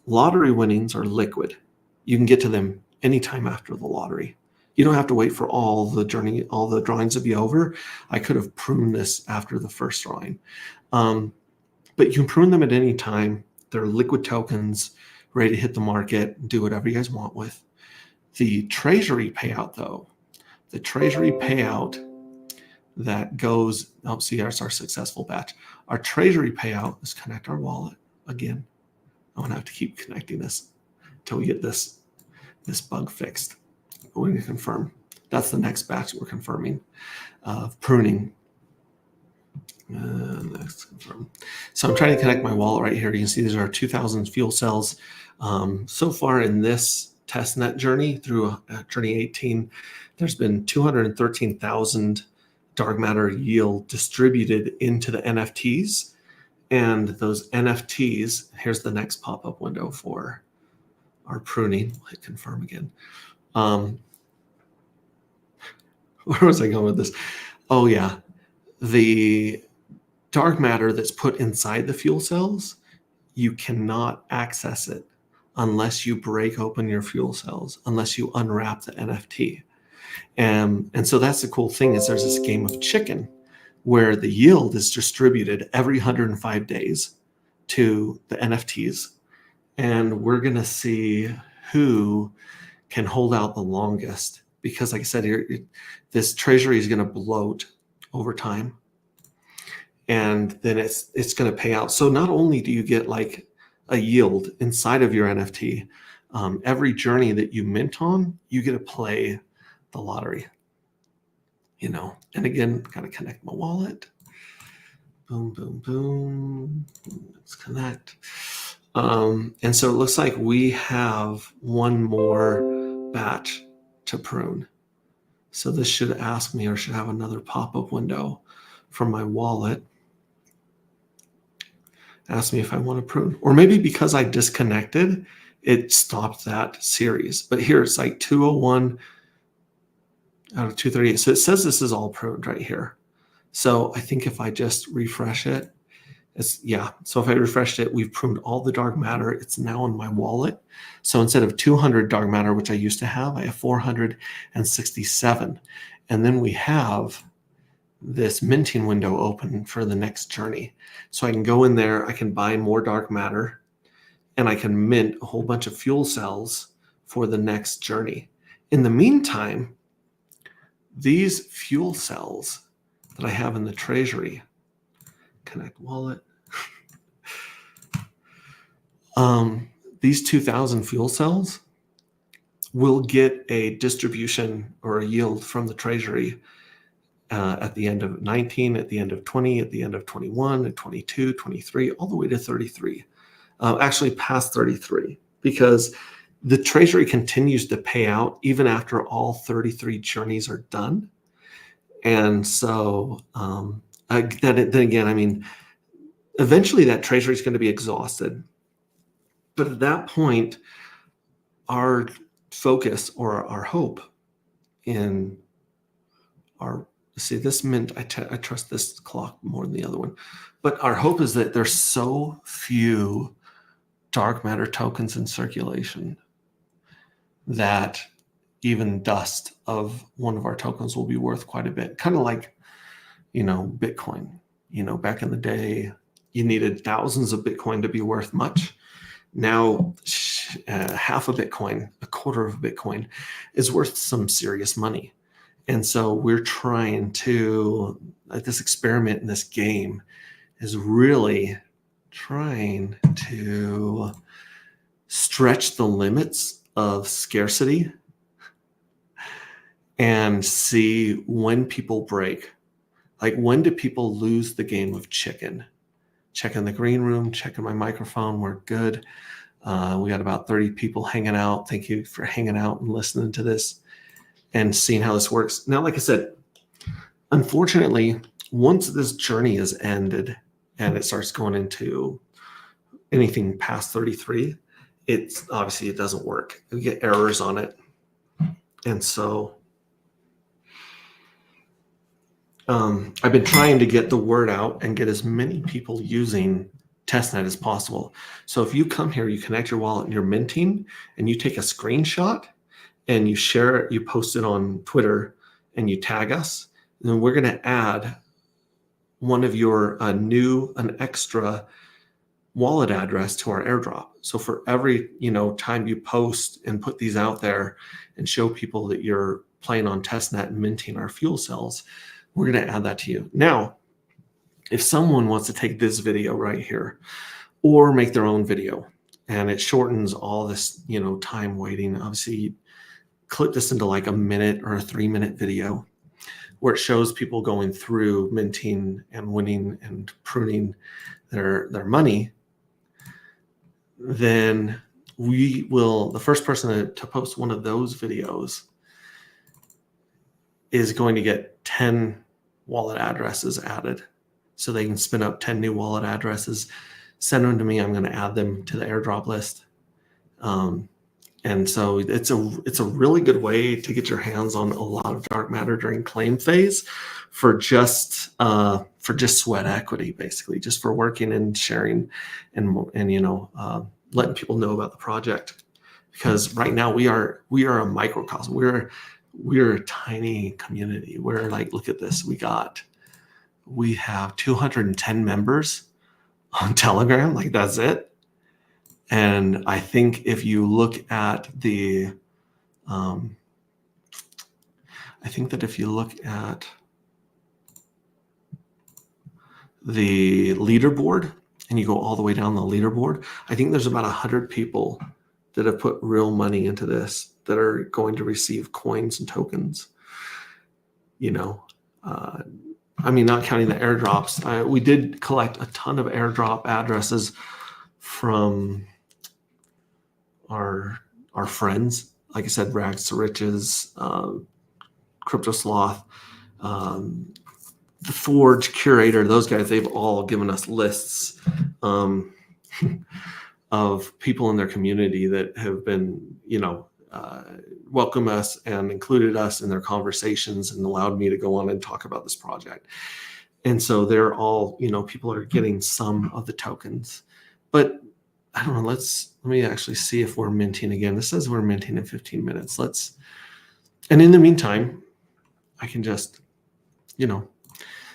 lottery winnings are liquid. You can get to them anytime after the lottery. You don't have to wait for all the drawings to be over. I could have pruned this after the first drawing. But you can prune them at any time. They're liquid tokens, ready to hit the market, do whatever you guys want with. The treasury payout, though, the treasury payout that goes, oh, see, there's our successful batch. Our treasury payout, let's connect our wallet again. I'm gonna have to keep connecting this until we get this bug fixed. We're gonna confirm. That's the next batch we're confirming of pruning. Next confirm. So I'm trying to connect my wallet right here. You can see these are 2,000 fuel cells. So far in this testnet journey through journey 18, there's been 213,000 dark matter yield distributed into the NFTs. And those NFTs, here's the next pop-up window for our pruning. We'll hit confirm again. Where was I going with this? Oh yeah, the dark matter that's put inside the fuel cells, you cannot access it unless you break open your fuel cells, unless you unwrap the NFT. And so that's the cool thing is there's this game of chicken where the yield is distributed every 105 days to the NFTs. And we're going to see who can hold out the longest. Because like I said, here, this treasury is going to bloat over time. And then it's going to pay out. So not only do you get like a yield inside of your NFT, every journey that you mint on, you get to play the lottery. You know, and again, gotta connect my wallet. Boom, boom, boom. Let's connect. And so it looks like we have one more batch to prune. So this should ask me or should have another pop-up window from my wallet. Ask me if I want to prune. Or maybe because I disconnected, it stopped that series. But here it's like 201 out of 238. So it says this is all pruned right here. So I think if I just refresh it, so if I refreshed it, we've pruned all the dark matter. It's now in my wallet. So instead of 200 dark matter, which I used to have, I have 467. And then we have this minting window open for the next journey. So I can go in there, I can buy more dark matter, and I can mint a whole bunch of fuel cells for the next journey. In the meantime, these fuel cells that I have in the treasury, connect wallet, these 2,000 fuel cells will get a distribution or a yield from the treasury at the end of 19, at the end of 20, at the end of 21, at 22, 23, all the way to 33. Actually past 33, because the treasury continues to pay out even after all 33 journeys are done. And so then again, I mean, eventually that treasury is going to be exhausted. But at that point, our focus or our hope in our, see this mint, I trust this clock more than the other one, but our hope is that there's so few dark matter tokens in circulation that even dust of one of our tokens will be worth quite a bit. Kind of like, you know, Bitcoin. You know, back in the day, you needed thousands of Bitcoin to be worth much. Now, half a Bitcoin, a quarter of a Bitcoin is worth some serious money. And so we're trying to, this experiment in this game is really trying to stretch the limits of scarcity and see when people break. Like, when do people lose the game of chicken? Checking the green room, checking my microphone, we're good. We got about 30 people hanging out. Thank you for hanging out and listening to this and seeing how this works. Now, like I said, unfortunately, once this journey is ended and it starts going into anything past 33, it's obviously it doesn't work. We get errors on it. And so I've been trying to get the word out and get as many people using testnet as possible. So if you come here, you connect your wallet and you're minting, and you take a screenshot and you share it, you post it on Twitter and you tag us, then we're going to add one of your an extra wallet address to our airdrop. So for every time you post and put these out there and show people that you're playing on testnet and minting our fuel cells, We're going to add that to you. Now, if someone wants to take this video right here or make their own video, and it shortens all this, time waiting. Obviously, you clip this into like a minute or a 3-minute video where it shows people going through minting and winning and pruning their money. Then the first person to post one of those videos is going to get 10 wallet addresses added. So they can spin up 10 new wallet addresses, send them to me. I'm going to add them to the airdrop list. And so it's a really good way to get your hands on a lot of dark matter during claim phase for just sweat equity, basically, just for working and sharing and letting people know about the project. Because right now we are a microcosm. We're a tiny community. We're like, look at this. We have 210 members on Telegram. Like, that's it. And I think if you look at the leaderboard and you go all the way down the leaderboard, I think there's about 100 people that have put real money into this that are going to receive coins and tokens. Not counting the airdrops. We did collect a ton of airdrop addresses from our friends. Like I said, Rags to Riches, Crypto Sloth, the Forge Curator, those guys, they've all given us lists of people in their community that have been, welcomed us and included us in their conversations and allowed me to go on and talk about this project. And so they're all, people are getting some of the tokens. But I don't know, let me actually see if we're minting again. This says we're minting in 15 minutes. And in the meantime, I can just,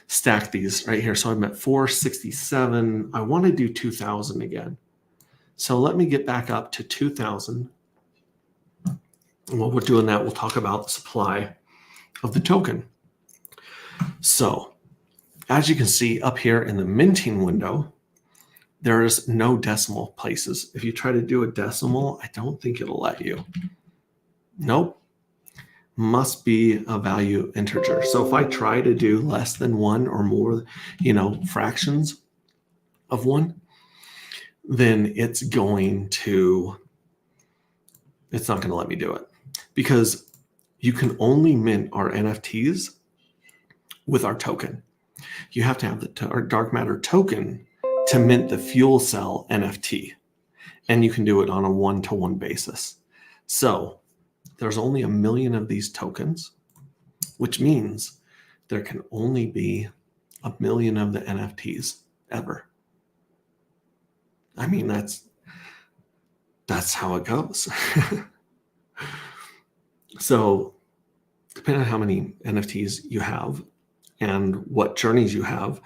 stack these right here. So I'm at 467. I want to do 2,000 again. So let me get back up to 2,000. And while we're doing that, we'll talk about the supply of the token. So as you can see up here in the minting window, there is no decimal places. If you try to do a decimal, I don't think it'll let you. Nope. Must be a value integer. So if I try to do less than 1 or more, fractions of 1, then it's not going to let me do it, because you can only mint our NFTs with our token. You have to have our dark matter token to mint the fuel cell NFT, and you can do it on a 1-to-1 basis. So there's only 1 million of these tokens, which means there can only be 1 million of the NFTs ever. That's how it goes. So depending on how many NFTs you have and what journeys you have,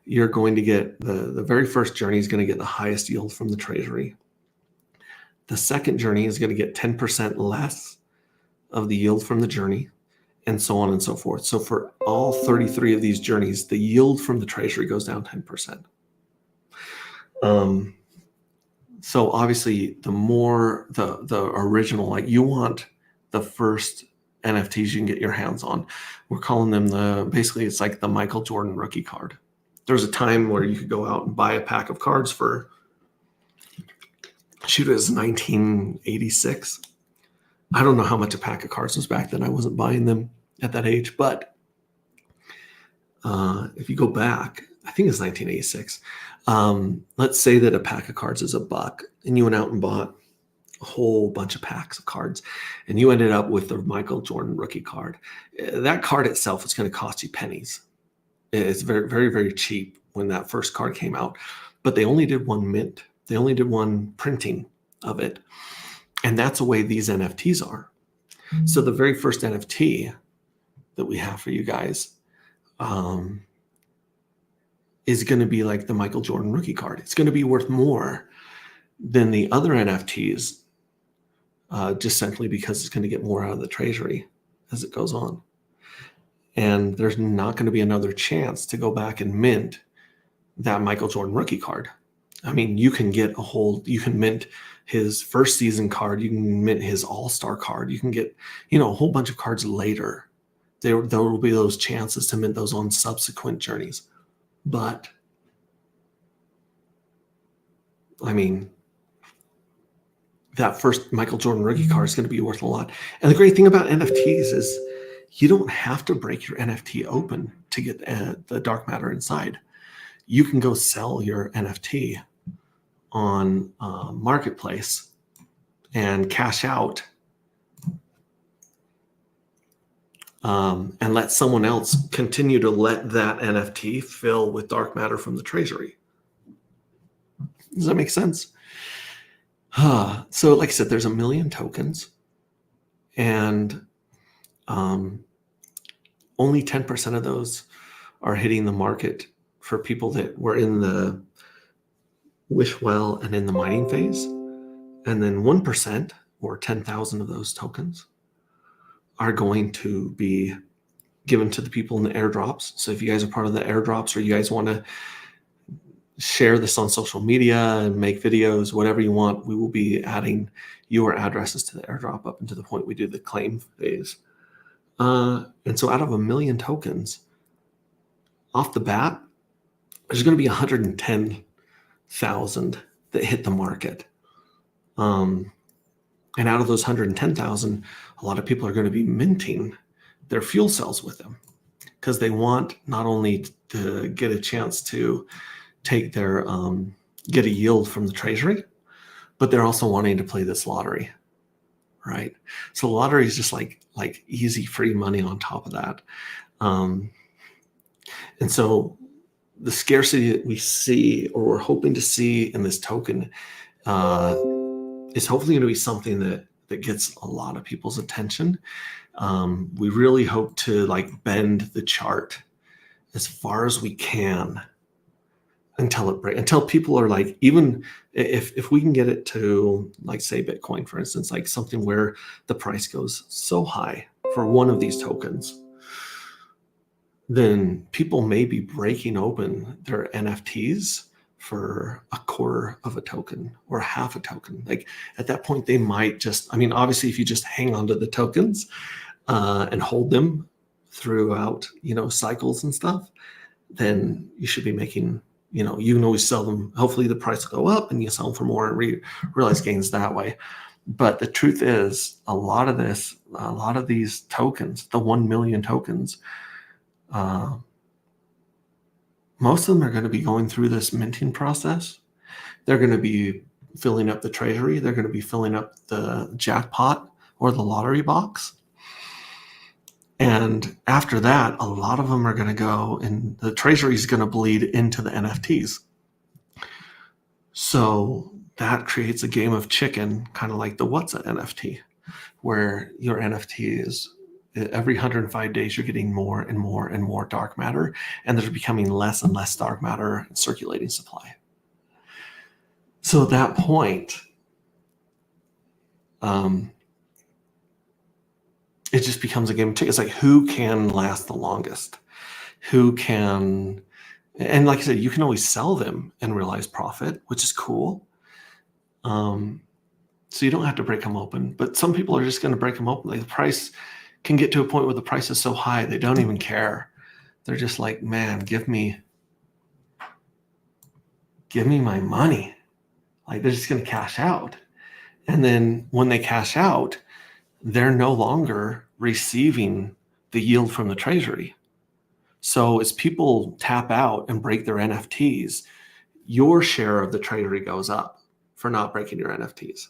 you're going to get the very first journey is going to get the highest yield from the treasury. The second journey is going to get 10% less of the yield from the journey, and so on and so forth. So for all 33 of these journeys, the yield from the treasury goes down 10%. So obviously, the more the original, like, you want the first NFTs you can get your hands on. We're calling them basically it's like the Michael Jordan rookie card. There was a time where you could go out and buy a pack of cards for, it was 1986. I don't know how much a pack of cards was back then. I wasn't buying them at that age, but if you go back, I think it's 1986. Let's say that a pack of cards is $1 and you went out and bought a whole bunch of packs of cards and you ended up with the Michael Jordan rookie card. That card itself is going to cost you pennies. It's very, very, very cheap when that first card came out, but they only did one mint. They only did one printing of it. And that's the way these NFTs are. So the very first NFT that we have for you guys is going to be like the Michael Jordan rookie card. It's going to be worth more than the other NFTs, just simply because it's going to get more out of the treasury as it goes on. And there's not going to be another chance to go back and mint that Michael Jordan rookie card. I mean, you can mint his first season card. You can mint his all-star card. You can get, a whole bunch of cards later. There will be those chances to mint those on subsequent journeys. But, I mean, that first Michael Jordan rookie card is going to be worth a lot. And the great thing about NFTs is you don't have to break your NFT open to get the dark matter inside. You can go sell your NFT on Marketplace and cash out and let someone else continue to let that NFT fill with dark matter from the treasury. Does that make sense? So like I said, there's 1 million tokens, and only 10% of those are hitting the market for people that were in the wish well and in the mining phase. And then 1%, or 10,000 of those tokens, are going to be given to the people in the airdrops. So if you guys are part of the airdrops, or you guys want to share this on social media and make videos, whatever you want, we will be adding your addresses to the airdrop up until the point we do the claim phase. And so out of 1 million tokens, off the bat, there's going to be 110,000 that hit the market. And out of those 110,000, a lot of people are going to be minting their fuel cells with them, because they want not only to get a chance to take their get a yield from the treasury, but they're also wanting to play this lottery, right? So lottery is just like easy free money on top of that. And so the scarcity that we see, or we're hoping to see in this token, is hopefully going to be something that gets a lot of people's attention. We really hope to bend the chart as far as we can until people are even if we can get it to say Bitcoin, for instance, something where the price goes so high for one of these tokens, then people may be breaking open their NFTs for a quarter of a token or half a token. At that point, they might just, obviously if you just hang on to the tokens and hold them throughout, cycles and stuff, then you should be making, you can always sell them. Hopefully the price will go up and you sell them for more and realize gains that way. But the truth is, a lot of these tokens, the 1 million tokens, most of them are going to be going through this minting process. They're going to be filling up the treasury. They're going to be filling up the jackpot or the lottery box. And after that, a lot of them are going to go, and the treasury is going to bleed into the NFTs. So that creates a game of chicken, kind of like the What's an NFT, where your NFT is every 105 days, you're getting more and more and more dark matter, and there's becoming less and less dark matter in circulating supply. So at that point, it just becomes a game of chicken. It's who can last the longest? Who can, and like I said, you can always sell them and realize profit, which is cool. So you don't have to break them open, but some people are just going to break them open. The price can get to a point where the price is so high, they don't even care. They're just like, man, give me my money. They're just going to cash out. And then when they cash out, they're no longer receiving the yield from the treasury. So as people tap out and break their NFTs, your share of the treasury goes up for not breaking your NFTs.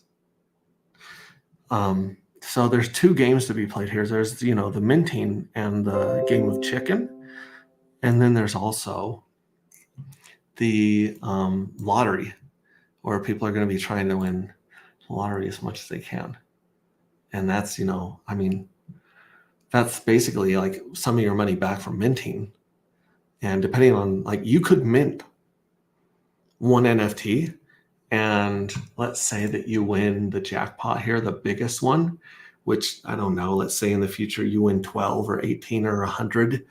So there's two games to be played here. There's, the minting and the game of chicken. And then there's also the lottery, where people are going to be trying to win the lottery as much as they can. And that's, that's basically some of your money back from minting. And depending on, you could mint one NFT, and let's say that you win the jackpot here, the biggest one, which I don't know, let's say in the future you win 12 or 18 or 100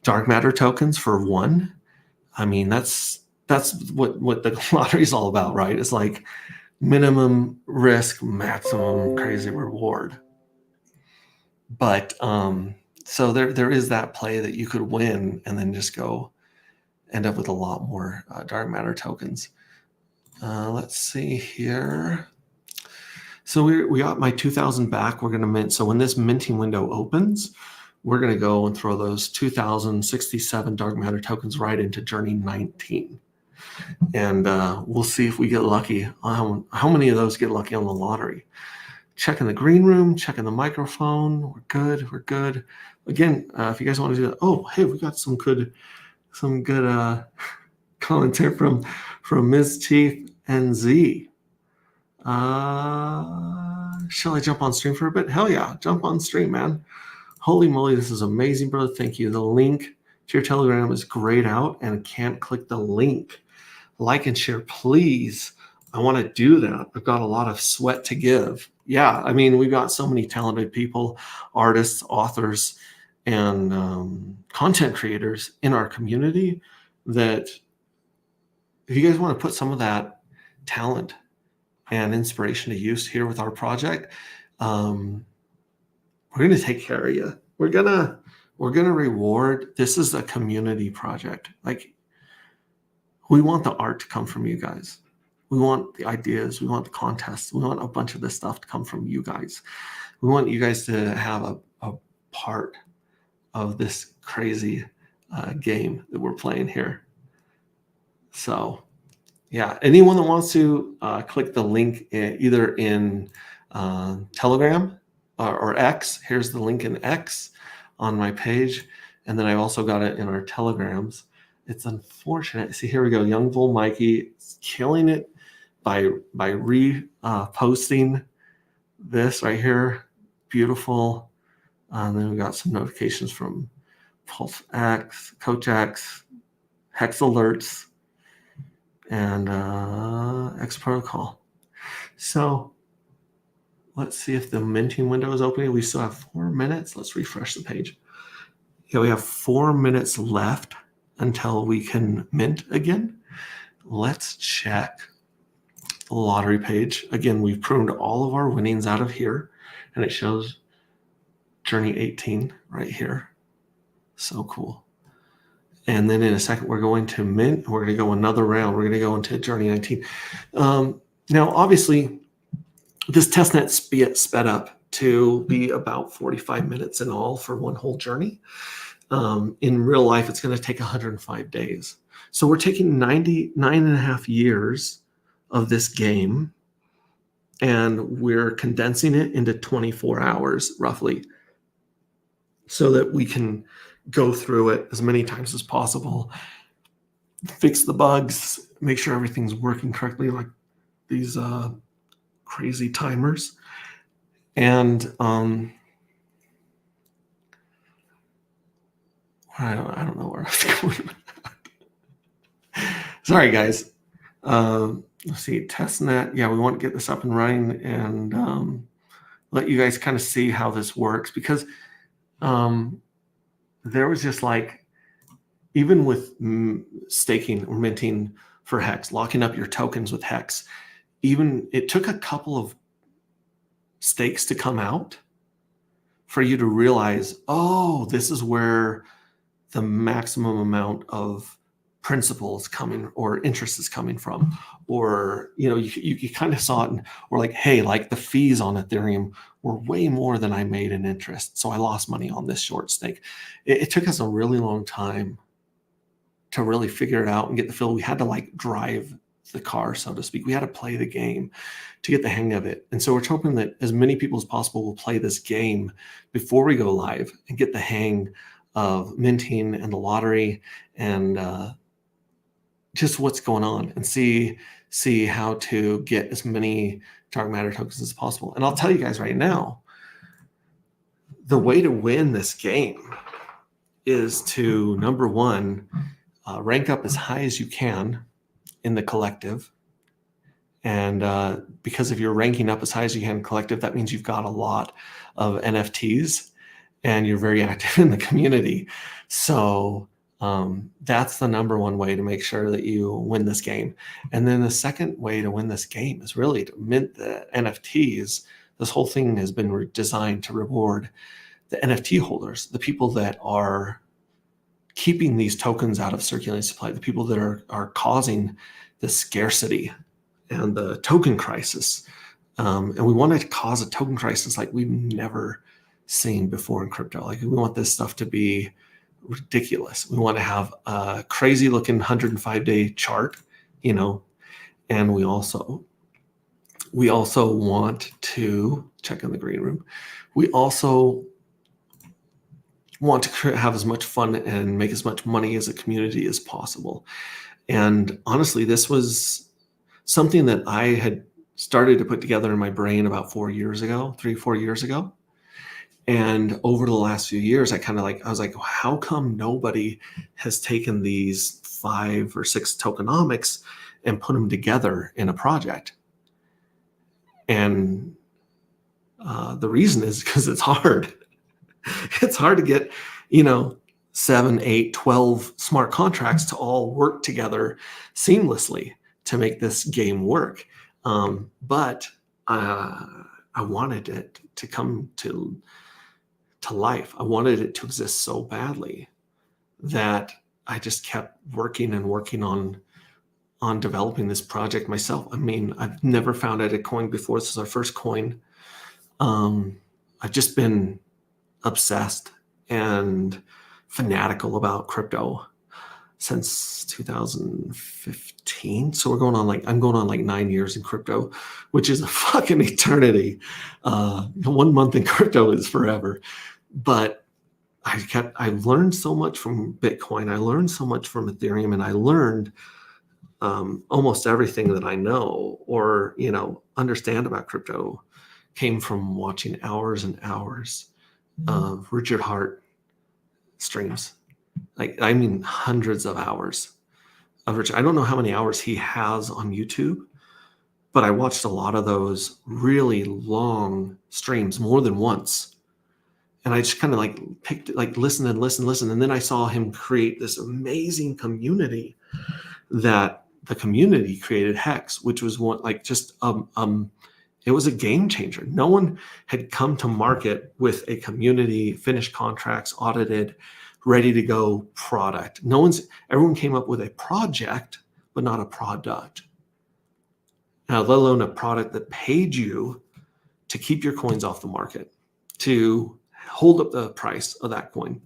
dark matter tokens for one. I mean, that's what the lottery is all about, right? It's like minimum risk, maximum crazy reward. But so there is that play that you could win and then just go end up with a lot more dark matter tokens. Let's see here. So we got my 2,000 back. We're going to mint. So when this minting window opens, we're going to go and throw those 2,067 dark matter tokens right into Journey 19. And we'll see if we get lucky. How many of those get lucky on the lottery? Checking the green room, checking the microphone. We're good. We're good. Again, if you guys want to do that, oh, hey, we got some good commentary from Ms. Chief and Z. Shall I jump on stream for a bit? Hell yeah, jump on stream, man. Holy moly, this is amazing, brother. Thank you. The link to your Telegram is grayed out and can't click the link. Like and share, please. I want to do that. I've got a lot of sweat to give. Yeah, I mean, we've got so many talented people, artists, authors, and content creators in our community that if you guys want to put some of that talent and inspiration to use here with our project, we're going to take care of you. We're gonna reward. This is a community project. Like, we want the art to come from you guys. We want the ideas. We want the contests. We want a bunch of this stuff to come from you guys. We want you guys to have a part of this crazy game that we're playing here. So, yeah, anyone that wants to click the link either in Telegram or X, here's the link in X on my page. And then I've also got it in our Telegrams. It's unfortunate. See, here we go. Young Bull Mikey is killing it by reposting this right here. Beautiful. And then we got some notifications from Pulse X, Coach X, Hex Alerts, and X Protocol. So let's see if the minting window is opening. We still have 4 minutes. Let's refresh the page. Yeah, we have 4 minutes left until we can mint again. Let's check the lottery page. Again, we've pruned all of our winnings out of here, and it shows Journey 18 right here. So cool. And then in a second, we're going to mint. We're going to go another round. We're going to go into Journey 19. Now, obviously, this testnet sped up to be about 45 minutes in all for one whole journey. In real life, it's going to take 105 days. So we're taking 99.5 years of this game, and we're condensing it into 24 hours, roughly, so that we can go through it as many times as possible, fix the bugs, make sure everything's working correctly, like these crazy timers. And I don't know where I was going with that. Sorry, guys. Let's see, testnet. Yeah, we want to get this up and running and let you guys kind of see how this works, because there was just like, even with staking or minting for Hex, locking up your tokens with Hex, even it took a couple of stakes to come out for you to realize, oh, this is where the maximum amount of principal is coming or interest is coming from. Or, you kind of saw it, or like, hey, like the fees on Ethereum were way more than I made in interest, so I lost money on this short stake. It took us a really long time to really figure it out and get the feel. We had to like drive the car, so to speak. We had to play the game to get the hang of it. And so we're hoping that as many people as possible will play this game before we go live and get the hang of minting and the lottery and just what's going on, and see how to get as many dark matter tokens as possible. And I'll tell you guys right now, the way to win this game is to, number one, rank up as high as you can in the collective. And because if you're ranking up as high as you can collective, that means you've got a lot of NFTs and you're very active in the community. So that's the number one way to make sure that you win this game. And then the second way to win this game is really to mint the NFTs. This whole thing has been designed to reward the NFT holders, the people that are keeping these tokens out of circulating supply, the people that are causing the scarcity and the token crisis. And we want to cause a token crisis like we've never seen before in crypto. Like we want this stuff to be ridiculous. We want to have a crazy looking 105-day chart, and we also want to check in the green room. We also want to have as much fun and make as much money as a community as possible. And honestly, this was something that I had started to put together in my brain about 4 years ago, 4 years ago. And over the last few years, I was like, how come nobody has taken these 5 or 6 tokenomics and put them together in a project? And the reason is because it's hard. It's hard to get, 7, 8, 12 smart contracts to all work together seamlessly to make this game work. But I wanted it to come to life. I wanted it to exist so badly that I just kept working and working on developing this project myself. I mean, I've never founded a coin before. This is our first coin. I've just been obsessed and fanatical about crypto since 2015. So I'm going on like 9 years in crypto, which is a fucking eternity. 1 month in crypto is forever. But I learned so much from Bitcoin. I learned so much from Ethereum, and I learned almost everything that I know or, understand about crypto came from watching hours and hours of Richard Hart streams. I mean, hundreds of hours of Richard. I don't know how many hours he has on YouTube, but I watched a lot of those really long streams more than once. And I just kind of picked, listen. And then I saw him create this amazing community that the community created Hex, which was it was a game changer. No one had come to market with a community, finished contracts, audited, ready to go product. Everyone came up with a project, but not a product. Now, let alone a product that paid you to keep your coins off the market, to hold up the price of that coin.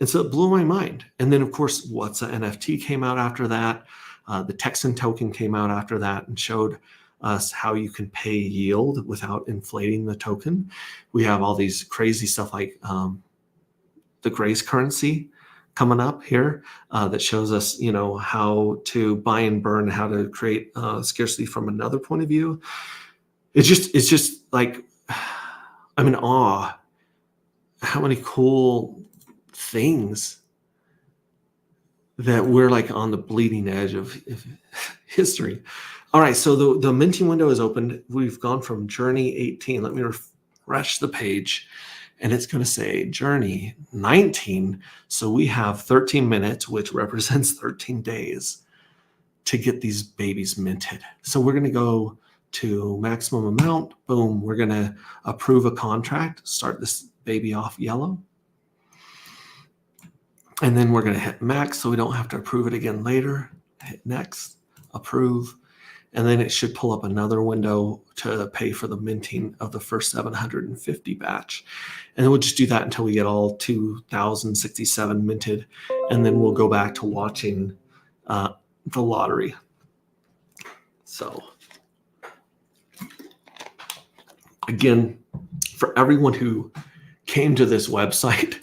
And so it blew my mind. And then, of course, what's an NFT came out after that. The Texan token came out after that and showed us how you can pay yield without inflating the token. We have all these crazy stuff like the Grace currency coming up here that shows us, how to buy and burn, how to create scarcity from another point of view. It's just like, I'm in awe how many cool things that we're on the bleeding edge of history. All right, so the minting window is opened. We've gone from Journey 18. Let me refresh the page, and it's going to say Journey 19. So we have 13 minutes, which represents 13 days to get these babies minted. So we're going to go to maximum amount. Boom, we're going to approve a contract, start this baby off yellow. And then we're going to hit max so we don't have to approve it again later. Hit next, approve. And then it should pull up another window to pay for the minting of the first 750 batch. And then we'll just do that until we get all 2,067 minted. And then we'll go back to watching the lottery. So again, for everyone who came to this website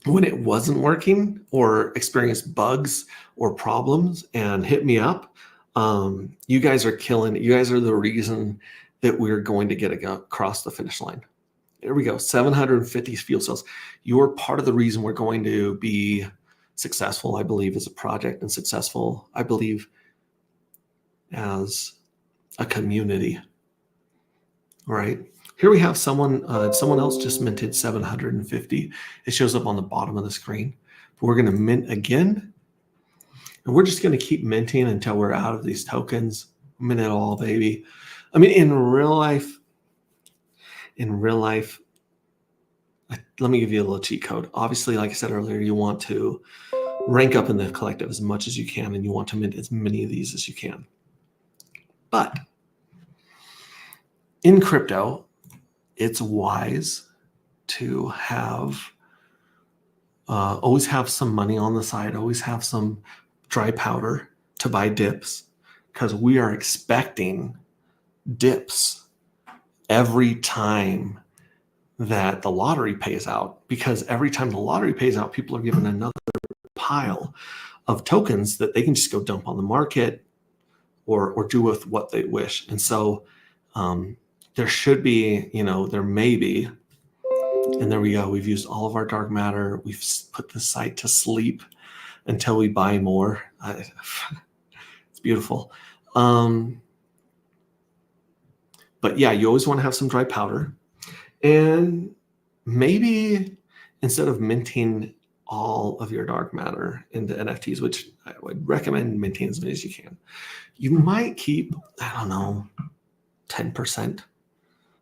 when it wasn't working or experienced bugs or problems and hit me up, you guys are killing it. You guys are the reason that we're going to get across the finish line. There we go, 750 fuel cells. You're part of the reason we're going to be successful, I believe, as a project, and successful, I believe, as a community, right? Here we have someone else just minted 750. It shows up on the bottom of the screen. But we're going to mint again, and we're just going to keep minting until we're out of these tokens. Mint it all, baby. I mean, in real life, let me give you a little cheat code. Obviously, like I said earlier, you want to rank up in the collective as much as you can, and you want to mint as many of these as you can. But in crypto, it's wise to have always have some money on the side, always have some dry powder to buy dips, because we are expecting dips every time that the lottery pays out, because every time the lottery pays out, people are given another pile of tokens that they can just go dump on the market or do with what they wish. And so there should be, there may be, and there we go. We've used all of our dark matter. We've put the site to sleep until we buy more. It's beautiful. But yeah, you always want to have some dry powder. And maybe instead of minting all of your dark matter into NFTs, which I would recommend minting as many as you can, you might keep, 10%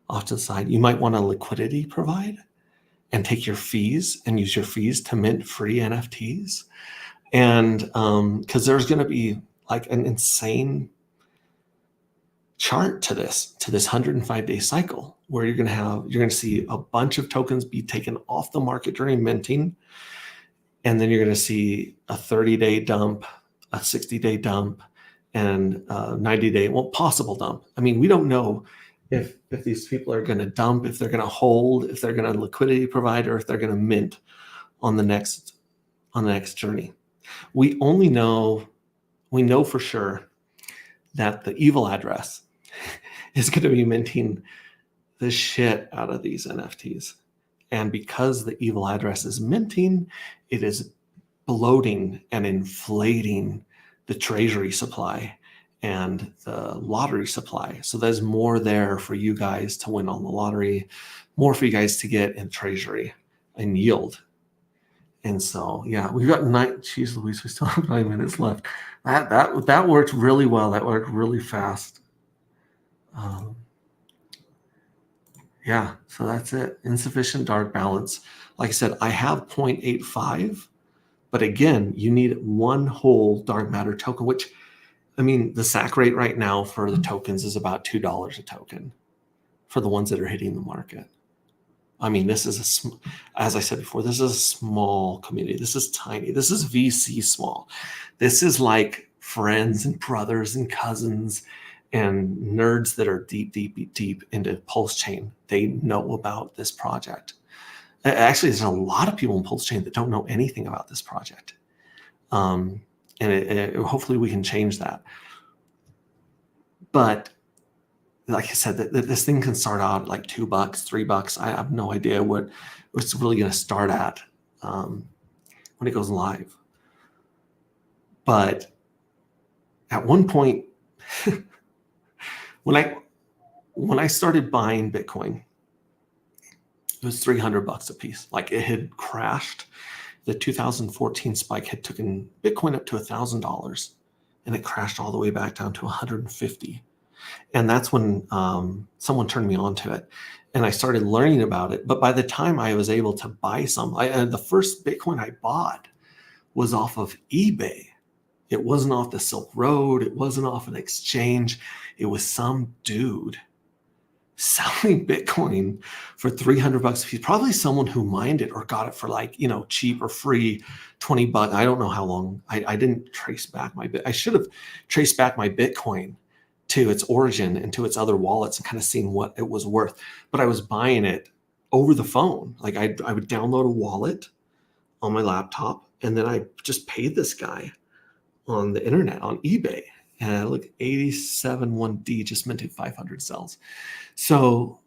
off to the side. You might want a liquidity provide and take your fees and use your fees to mint free NFTs. And because there's going to be like an insane chart to this 105-day cycle where you're going to see a bunch of tokens be taken off the market during minting. And then you're going to see a 30-day dump, a 60-day dump, and a 90-day, possible dump. I mean, we don't know if these people are going to dump, if they're going to hold, if they're going to liquidity provide, or if they're going to mint on the next journey. We know for sure that the evil address is going to be minting the shit out of these NFTs. And because the evil address is minting, it is bloating and inflating the treasury supply and the lottery supply. So there's more there for you guys to win on the lottery, more for you guys to get in treasury and yield. And so, yeah, we've got geez Louise, we still have 9 minutes left. That worked really well. That worked really fast. Yeah, so that's it. Insufficient dark balance. Like I said, I have 0.85, but again, you need one whole dark matter token, which, I mean, the SAC rate right now for the tokens is about $2 a token for the ones that are hitting the market. I mean, this is as I said before, this is a small community. This is tiny. This is VC small. This is like friends and brothers and cousins and nerds that are deep into Pulse Chain. They know about this project. Actually, there's a lot of people in Pulse Chain that don't know anything about this project. And hopefully we can change that. But like I said, this thing can start out like $2, $3. I have no idea what it's really going to start at when it goes live. But at one point, when I started buying Bitcoin, it was $300 a piece. Like, it had crashed. The 2014 spike had taken Bitcoin up to $1,000, and it crashed all the way back down to 150. And that's when someone turned me on to it, and I started learning about it. But by the time I was able to buy some, the first Bitcoin I bought was off of eBay. It wasn't off the Silk Road. It wasn't off an exchange. It was some dude selling Bitcoin for $300 a piece. Probably someone who mined it or got it for like, cheap or free, $20. I don't know how long. I didn't trace back I should have traced back my Bitcoin to its origin and to its other wallets and kind of seen what it was worth. But I was buying it over the phone. Like, I would download a wallet on my laptop, and then I just paid this guy on the internet, on eBay. And look, 871D just minted 500 cells. So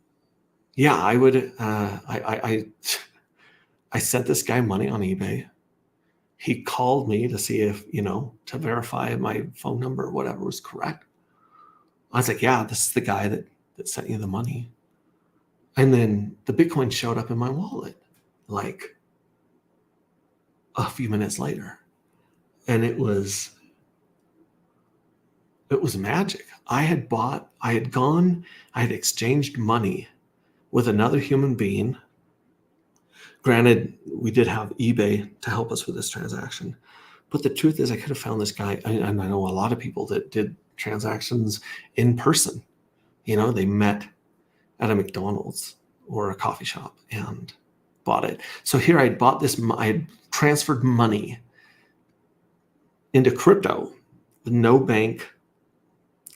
yeah, I would, I sent this guy money on eBay. He called me to see if, to verify my phone number or whatever was correct. I was like, yeah, this is the guy that sent you the money. And then the Bitcoin showed up in my wallet like a few minutes later. And it was magic. I had exchanged money with another human being. Granted, we did have eBay to help us with this transaction. But the truth is, I could have found this guy, and I know a lot of people that did transactions in person. They met at a McDonald's or a coffee shop and bought it. So here I had transferred money into crypto with no bank.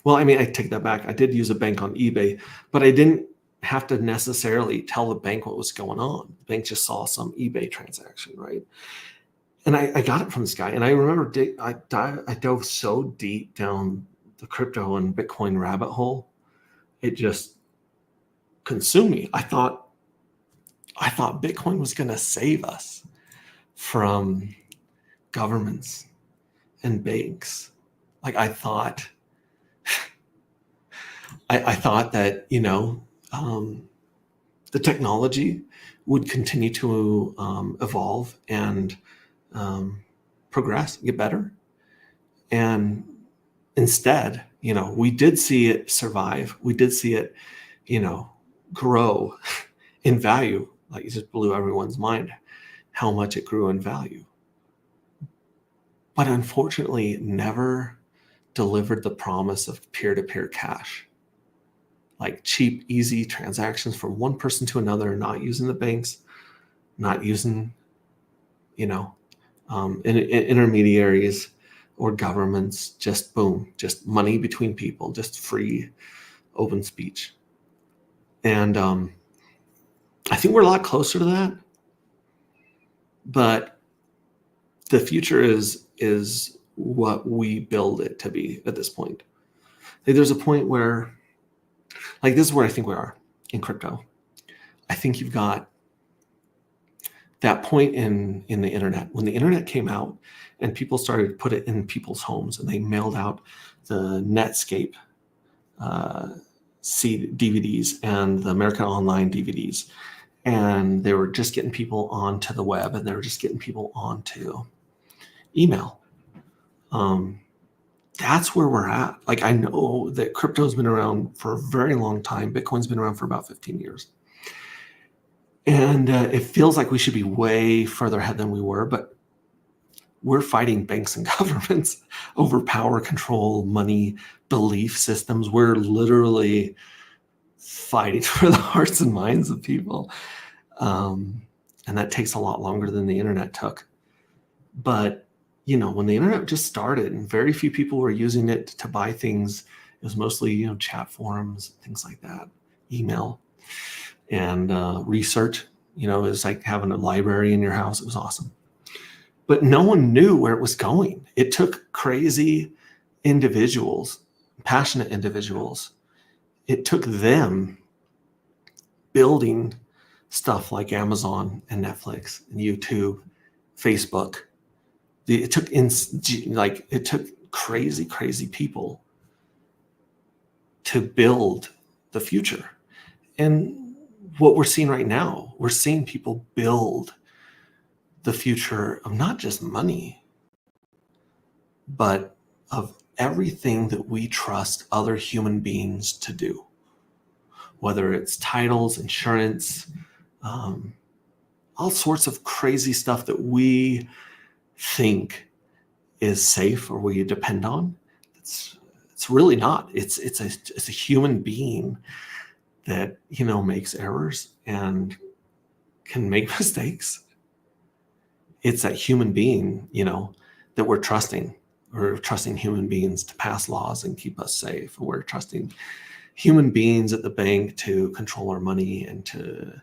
Well, I take that back. I did use a bank on eBay, but I didn't have to necessarily tell the bank what was going on. The bank just saw some eBay transaction, right? And I got it from this guy. And I remember I dove so deep down the crypto and Bitcoin rabbit hole, it just consumed me. I thought Bitcoin was going to save us from governments and banks. Like I thought that, the technology would continue to evolve and progress, get better. And instead, we did see it survive. We did see it, grow in value. Like it just blew everyone's mind how much it grew in value. But unfortunately, it never delivered the promise of peer-to-peer cash. Like cheap, easy transactions from one person to another, not using the banks, not using, intermediaries or governments, just boom, just money between people, just free, open speech. And I think we're a lot closer to that. But the future is what we build it to be at this point. Like there's a point where, like this is where I think we are in crypto. I think you've got that point in the internet. When the internet came out and people started to put it in people's homes and they mailed out the Netscape DVDs and the American Online DVDs. And they were just getting people onto the web and they were just getting people onto email. That's where we're at. Like I know that crypto's been around for a very long time. Bitcoin's been around for about 15 years. And it feels like we should be way further ahead than we were, but we're fighting banks and governments over power, control, money, belief systems. We're literally fighting for the hearts and minds of people. And that takes a lot longer than the internet took. But, when the internet just started and very few people were using it to buy things, it was mostly, chat forums, things like that, email. And research, it was like having a library in your house. It was awesome. But no one knew where it was going. It took crazy individuals, passionate individuals. It took them building stuff like Amazon and Netflix and YouTube, Facebook. It took crazy people to build the future. And what we're seeing right now, we're seeing people build the future of not just money, but of everything that we trust other human beings to do, whether it's titles, insurance, all sorts of crazy stuff that we think is safe or we depend on. It's really not. It's a human being that, makes errors and can make mistakes. It's that human being, that we're trusting. We're trusting human beings to pass laws and keep us safe. We're trusting human beings at the bank to control our money and to,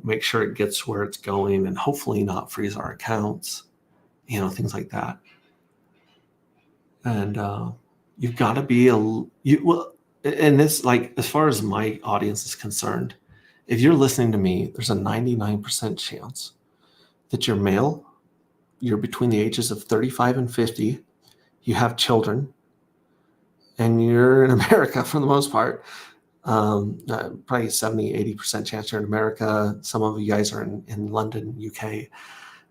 make sure it gets where it's going and hopefully not freeze our accounts, things like that. And you've got to be and this, like, as far as my audience is concerned, if you're listening to me, there's a 99% chance that you're male, you're between the ages of 35 and 50, you have children, and you're in America for the most part, probably 70-80% chance you're in America. Some of you guys are in London, UK. A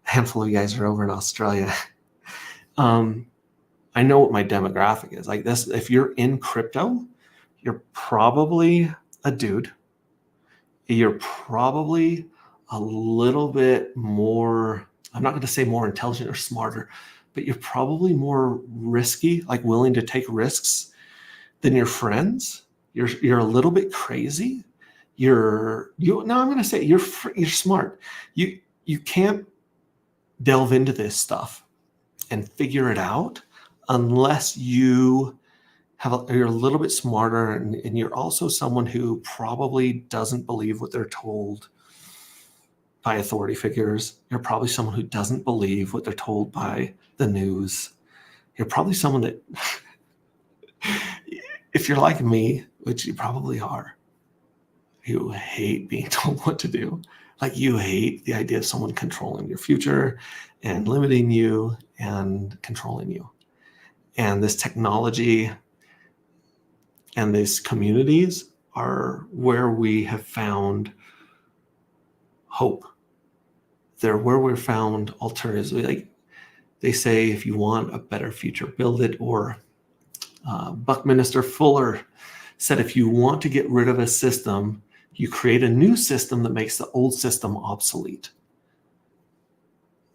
handful of you guys are over in Australia. I know what my demographic is. Like this, if you're in crypto, you're probably a dude. You're probably a little bit more, I'm not going to say more intelligent or smarter, but you're probably more risky, like willing to take risks than your friends. You're a little bit crazy. I'm going to say you're smart. You can't delve into this stuff and figure it out unless you're a little bit smarter, and you're also someone who probably doesn't believe what they're told by authority figures. You're probably someone who doesn't believe what they're told by the news. You're probably someone that, if you're like me, which you probably are, you hate being told what to do. Like you hate the idea of someone controlling your future and limiting you and controlling you. And this technology and these communities are where we have found hope. They're where we've found alternatives. Like they say, if you want a better future, build it. Or Buckminster Fuller said, if you want to get rid of a system, you create a new system that makes the old system obsolete.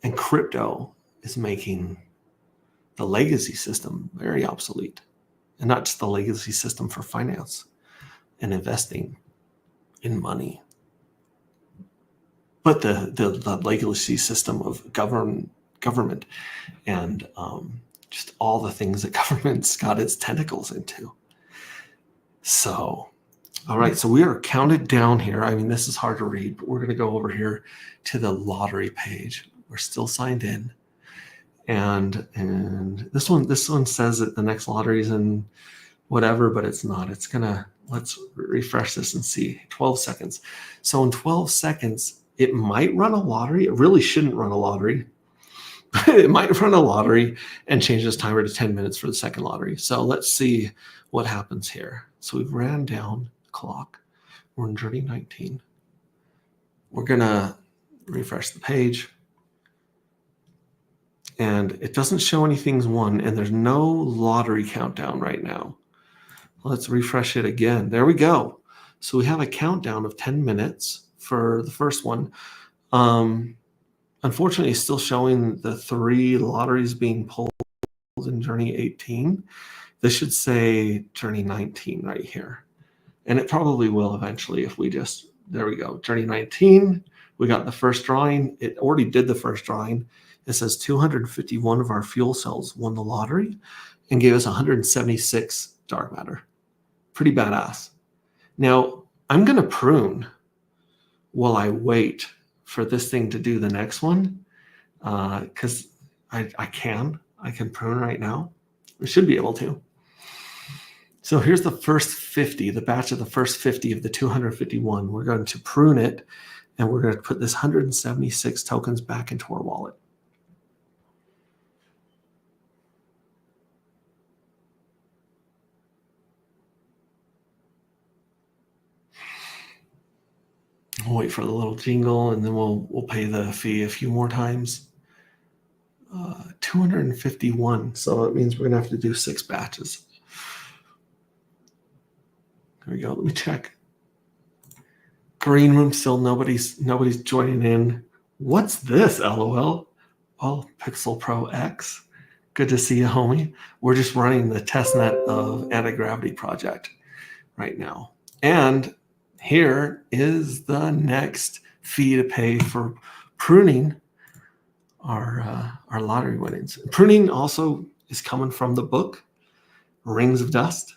And crypto is making the legacy system very obsolete. And not just the legacy system for finance and investing in money, but the legacy system of government and just all the things that government's got its tentacles into. So, all right, so we are counted down here. I mean, this is hard to read, but we're going to go over here to the lottery page. We're still signed in. And this one says that the next lottery is in whatever, but it's not. It's gonna, let's refresh this and see. 12 seconds. So in 12 seconds, it might run a lottery. It really shouldn't run a lottery. It might run a lottery and change this timer to 10 minutes for the second lottery. So let's see what happens here. So we've ran down the clock. We're in journey 19. We're gonna refresh the page. And it doesn't show anything's won, and there's no lottery countdown right now. Let's refresh it again. There we go. So we have a countdown of 10 minutes for the first one. Unfortunately, it's still showing the 3 lotteries being pulled in journey 18. This should say journey 19 right here. And it probably will eventually if we just, there we go. Journey 19, we got the first drawing. It already did the first drawing. It says 251 of our fuel cells won the lottery and gave us 176 dark matter. Pretty badass. Now, I'm going to prune while I wait for this thing to do the next one, because I can prune right now. I should be able to. So here's the first 50, the batch of the first 50 of the 251. We're going to prune it, and we're going to put this 176 tokens back into our wallet. We'll wait for the little jingle, and then we'll pay the fee a few more times. 251. So it means we're gonna have to do 6 batches. There we go. Let me check. Green room still nobody's joining in. What's this? LOL. Oh, Pixel Pro X. Good to see you, homie. We're just running the testnet of Anti-Gravity project right now, and here is the next fee to pay for pruning our lottery winnings. Pruning also is coming from the book Rings of Dust,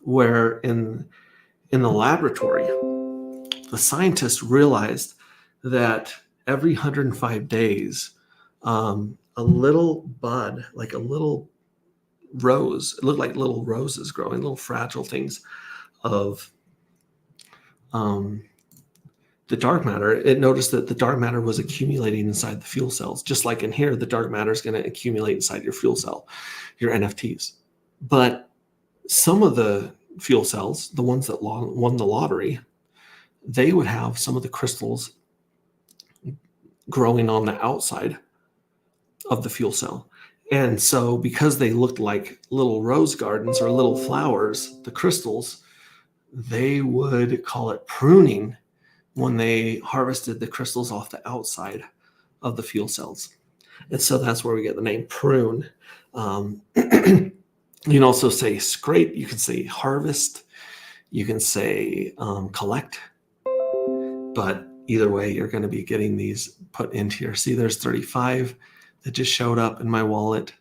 where in the laboratory, the scientists realized that every 105 days, a little bud, like a little rose, it looked like little roses growing, little fragile things of the dark matter. It noticed that the dark matter was accumulating inside the fuel cells. Just like in here, the dark matter is going to accumulate inside your fuel cell, your NFTs. But some of the fuel cells, the ones that won the lottery, they would have some of the crystals growing on the outside of the fuel cell. And so because they looked like little rose gardens or little flowers, the crystals, they would call it pruning when they harvested the crystals off the outside of the fuel cells. And so that's where we get the name prune. You can also say scrape, you can say harvest, you can say collect, but either way, you're going to be getting these put into here. See, there's 35 that just showed up in my wallet.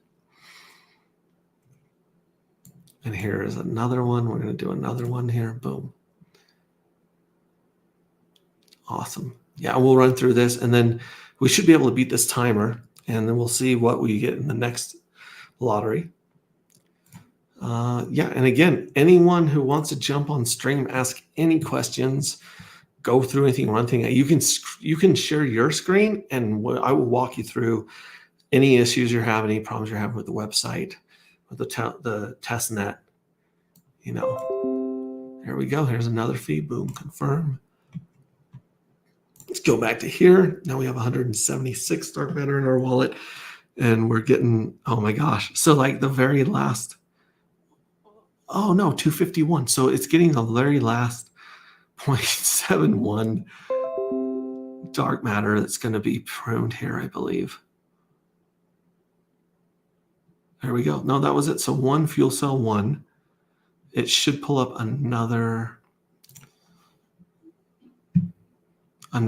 And here is another one. We're going to do another one here. Boom. Awesome. Yeah, we'll run through this, and then we should be able to beat this timer, and then we'll see what we get in the next lottery. Yeah, and again, anyone who wants to jump on stream, ask any questions, go through anything, run thing. You can share your screen, and I will walk you through any issues you're having, any problems you're having with the website, with the test net. You know, here we go. Here's another feed. Boom, confirm. Let's go back to here. Now we have 176 dark matter in our wallet, and we're getting, oh my gosh. So like the very last, oh no, 251. So it's getting the very last 0.71 dark matter that's going to be pruned here, I believe. There we go. No, that was it. So one fuel cell one. It should pull up another all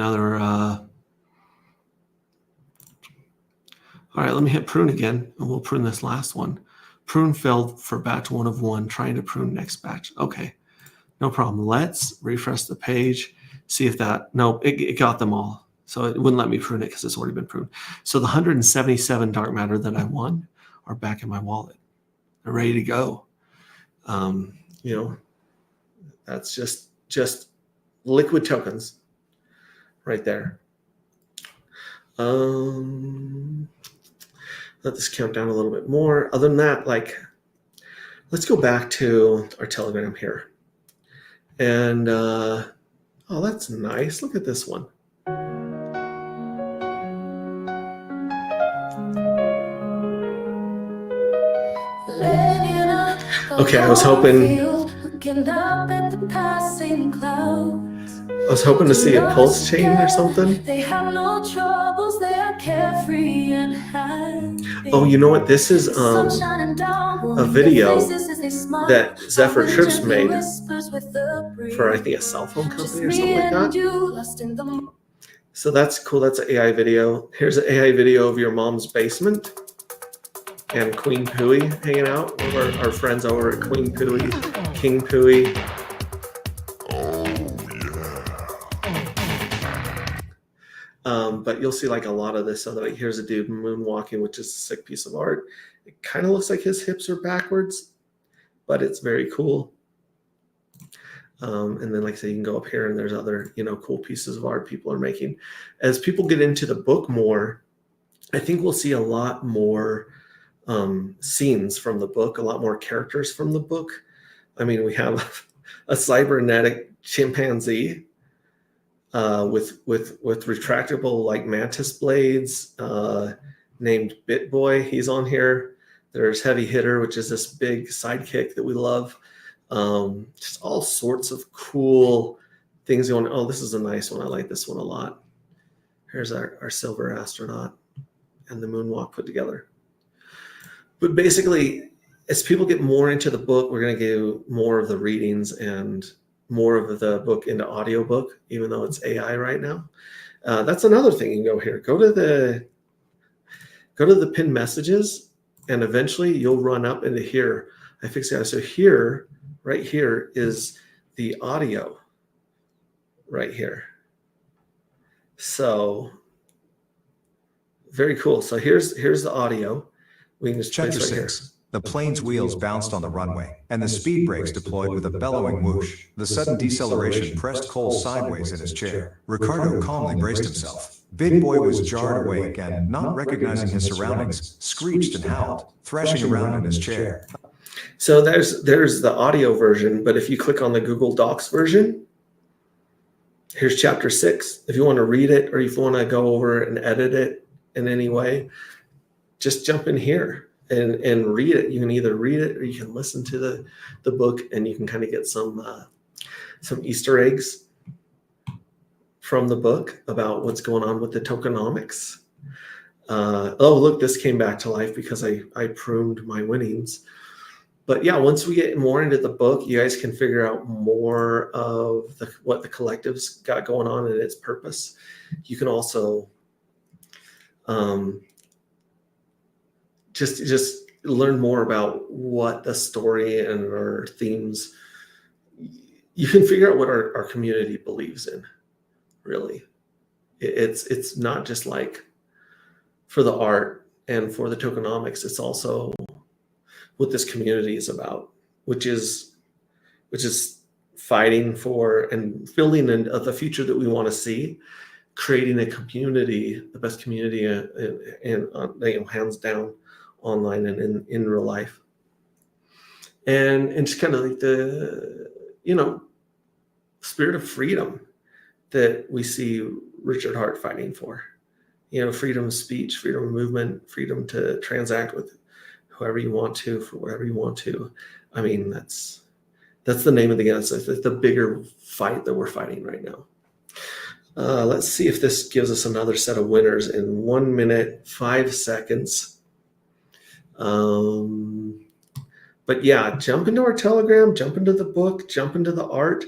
right, let me hit prune again, and we'll prune this last one. Prune failed for batch 1 of 1, trying to prune next batch. Okay, no problem. Let's refresh the page, see if that, no, it got them all. So it wouldn't let me prune it because it's already been pruned. So the 177 dark matter that I won are back in my wallet. They're ready to go. You know, that's just liquid tokens right there. Let this count down a little bit more. Other than that, like, let's go back to our Telegram here. And, oh, that's nice. Look at this one. Okay, I was hoping to see a pulse chain or something. They have no troubles, they are carefree and happy. Oh, you know what? This is a video that Zephyr Trips made for, I think, a cell phone company or something like that. So that's cool. That's an AI video. Here's an AI video of your mom's basement and Queen Pooey hanging out. One of our friends over at Queen Pooey, King Pooey. But you'll see like a lot of this. So like, here's a dude moonwalking, which is a sick piece of art. It kind of looks like his hips are backwards, but it's very cool. And then, like I say, you can go up here and there's other, cool pieces of art people are making. As people get into the book more, I think we'll see a lot more scenes from the book, a lot more characters from the book. I mean, we have a cybernetic chimpanzee with retractable like mantis blades named BitBoy. He's on here. There's Heavy Hitter, which is this big sidekick that we love. Just all sorts of cool things going. Oh, this is a nice one. I like this one a lot. Here's our silver astronaut and the moonwalk put together. But basically, as people get more into the book, we're going to do more of the readings and more of the book into audiobook, even though it's AI right now. That's another thing. You can go here, go to the pinned messages, and eventually you'll run up into here. I fixed it. So here, right here is the audio right here. So very cool. So here's the audio. We can just Chapter 6. The plane's wheels bounced on the runway, and the speed brakes deployed with a bellowing whoosh. The sudden deceleration pressed Cole sideways in his chair. Ricardo calmly braced himself. Big Boy was jarred awake and, not recognizing his surroundings, screeched and howled, thrashing around in his chair. So there's the audio version, but if you click on the Google Docs version, here's chapter 6. If you want to read it or if you want to go over and edit it in any way, just jump in here and read it. You can either read it or you can listen to the book, and you can kind of get some Easter eggs from the book about what's going on with the tokenomics. Oh, look, this came back to life because I pruned my winnings. But yeah, once we get more into the book, you guys can figure out more of what the collective's got going on and its purpose. You can also just learn more about what the story and our themes. You can figure out what our community believes in. Really, it's not just like for the art and for the tokenomics. It's also what this community is about, which is fighting for and building the future that we want to see, creating a community, the best community, and hands down, online and in real life, and just kind of like the spirit of freedom that we see Richard Hart fighting for. Freedom of speech, freedom of movement, freedom to transact with whoever you want to, for whatever you want to. I mean, that's the name of the game. It's the bigger fight that we're fighting right now. Let's see if this gives us another set of winners in 1 minute, 5 seconds. But yeah, jump into our Telegram, jump into the book, jump into the art.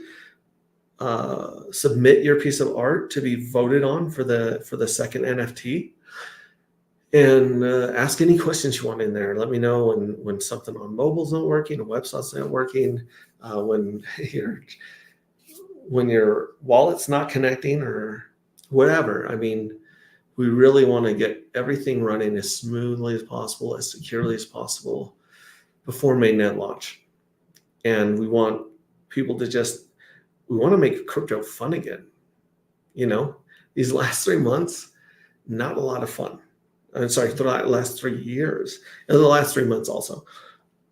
Submit your piece of art to be voted on for the second NFT, and ask any questions you want in there. Let me know when something on mobile's not working, a website's not working, when your wallet's not connecting or whatever. I mean, we really want to get everything running as smoothly as possible, as securely as possible before mainnet launch. And we want people to we want to make crypto fun again. These last 3 months, not a lot of fun. I'm sorry, the last 3 years, and the last 3 months also.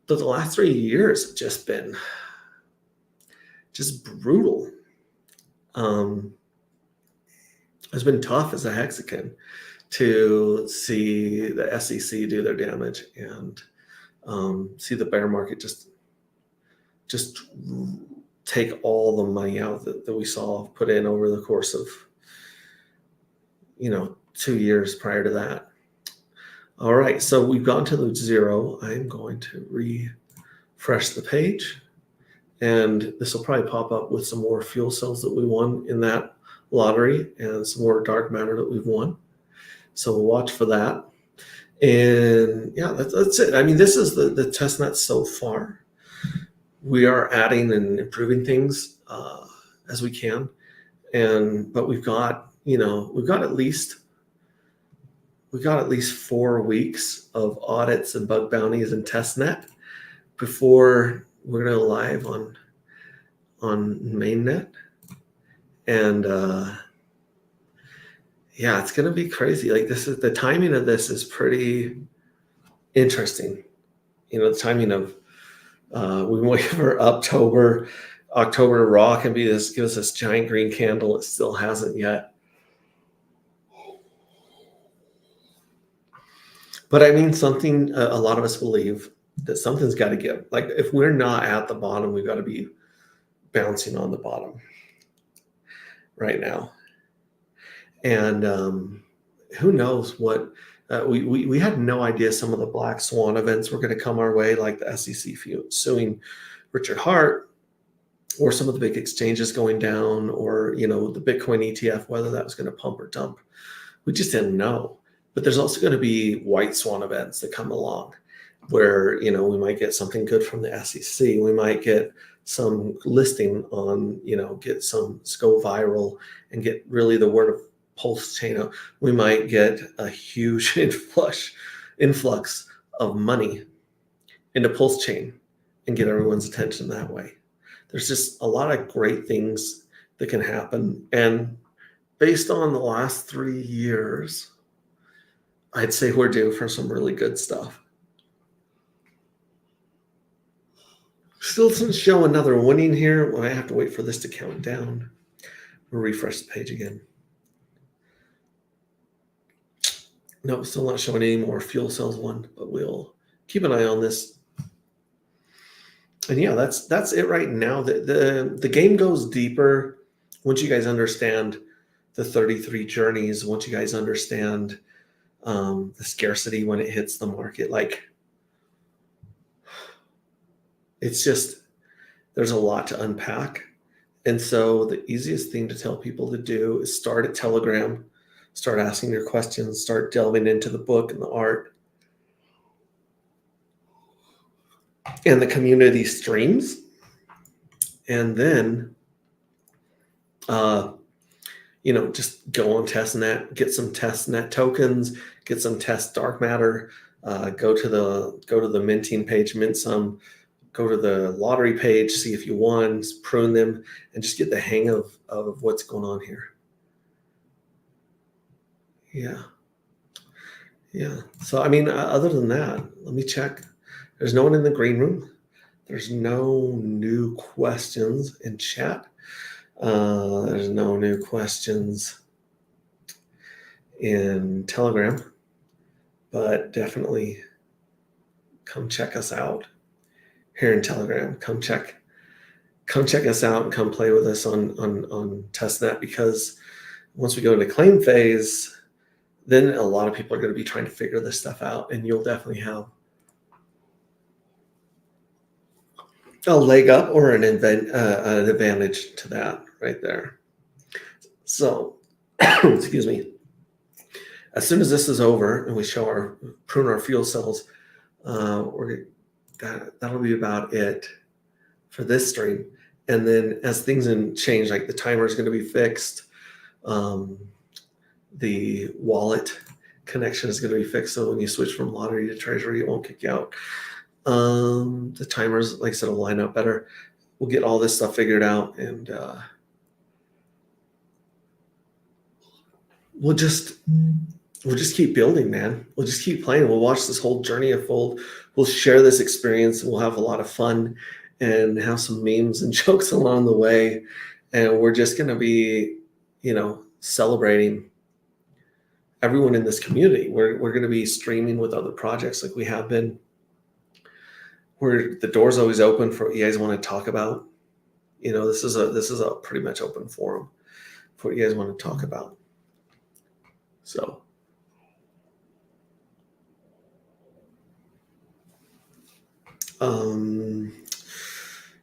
But the last 3 years have just been brutal. It's been tough as a Hexagon to see the SEC do their damage and see the bear market just take all the money out that we saw put in over the course of 2 years prior to that. All right, so we've gone to the 0. I'm going to refresh the page, and this will probably pop up with some more fuel cells that we won in that lottery and some more dark matter that we've won. So we'll watch for that. And yeah, that's it. I mean, this is the testnet so far. We are adding and improving things as we can, but we've got at least 4 weeks of audits and bug bounties and testnet before we're going to live on mainnet. And yeah, it's going to be crazy. Like, the timing of this is pretty interesting. The timing of we wait for October raw can give us this giant green candle. It still hasn't yet. But I mean, something a lot of us believe that something's got to give. Like, if we're not at the bottom, we've got to be bouncing on the bottom right now. And who knows what we had no idea some of the black swan events were going to come our way, like the SEC suing Richard Hart, or some of the big exchanges going down, or the Bitcoin ETF, whether that was going to pump or dump. We just didn't know. But there's also going to be white swan events that come along where we might get something good from the SEC. We might get some listing on get some go viral and get really the word of Pulse chain. We might get a huge influx of money into Pulse chain and get everyone's attention that way. There's just a lot of great things that can happen. And based on the last 3 years, I'd say we're due for some really good stuff. Still doesn't show another winning here. Well, I have to wait for this to count down. We'll refresh the page again. No, still not showing any more fuel cells one, but we'll keep an eye on this. And yeah, that's it right now. The game goes deeper once you guys understand the 33 journeys, once you guys understand the scarcity when it hits the market. Like, it's just, there's a lot to unpack. And so the easiest thing to tell people to do is start at Telegram, start asking your questions, start delving into the book and the art and the community streams. And then, just go on testnet, get some testnet tokens, get some test dark matter, go to the minting page, mint some, go to the lottery page, see if you won, prune them, and just get the hang of what's going on here. Yeah. So, I mean, other than that, let me check. There's no one in the green room. There's no new questions in chat. There's no new questions in Telegram, but definitely come check us out here in Telegram. Come check us out and come play with us on testnet, because once we go into claim phase, then a lot of people are going to be trying to figure this stuff out, and you'll definitely have a leg up or an advantage to that right there. So, excuse me. As soon as this is over and we prune our fuel cells, that'll be about it for this stream. And then as things change, like the timer is going to be fixed, the wallet connection is going to be fixed. So when you switch from lottery to treasury, it won't kick you out. The timers, like I said, will line up better. We'll get all this stuff figured out, and we'll just keep building, man. We'll just keep playing. We'll watch this whole journey unfold. We'll share this experience, and we'll have a lot of fun and have some memes and jokes along the way. And we're just going to be, celebrating everyone in this community. We're going to be streaming with other projects like we have been. The door's always open for what you guys want to talk about. This is a pretty much open forum for what you guys want to talk about. So,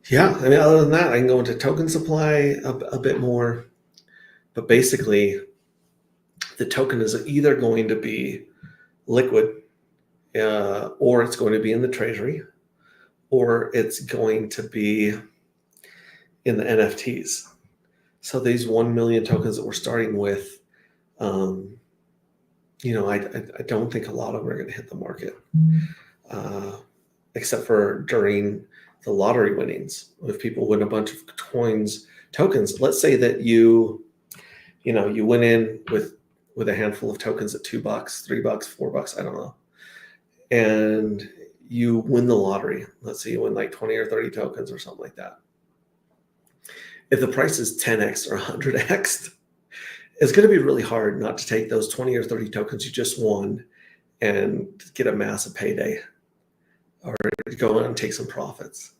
yeah, I mean, other than that, I can go into token supply a bit more, but basically the token is either going to be liquid, or it's going to be in the treasury, or it's going to be in the NFTs. So these 1 million tokens that we're starting with, I don't think a lot of them are going to hit the market, except for during the lottery winnings. If people win a bunch of tokens, let's say that you went in with a handful of tokens at $2, $3, $4, I don't know, and you win the lottery. Let's say you win like 20 or 30 tokens or something like that. If the price is 10x or 100x, it's going to be really hard not to take those 20 or 30 tokens you just won and get a massive payday, or go in and take some profits,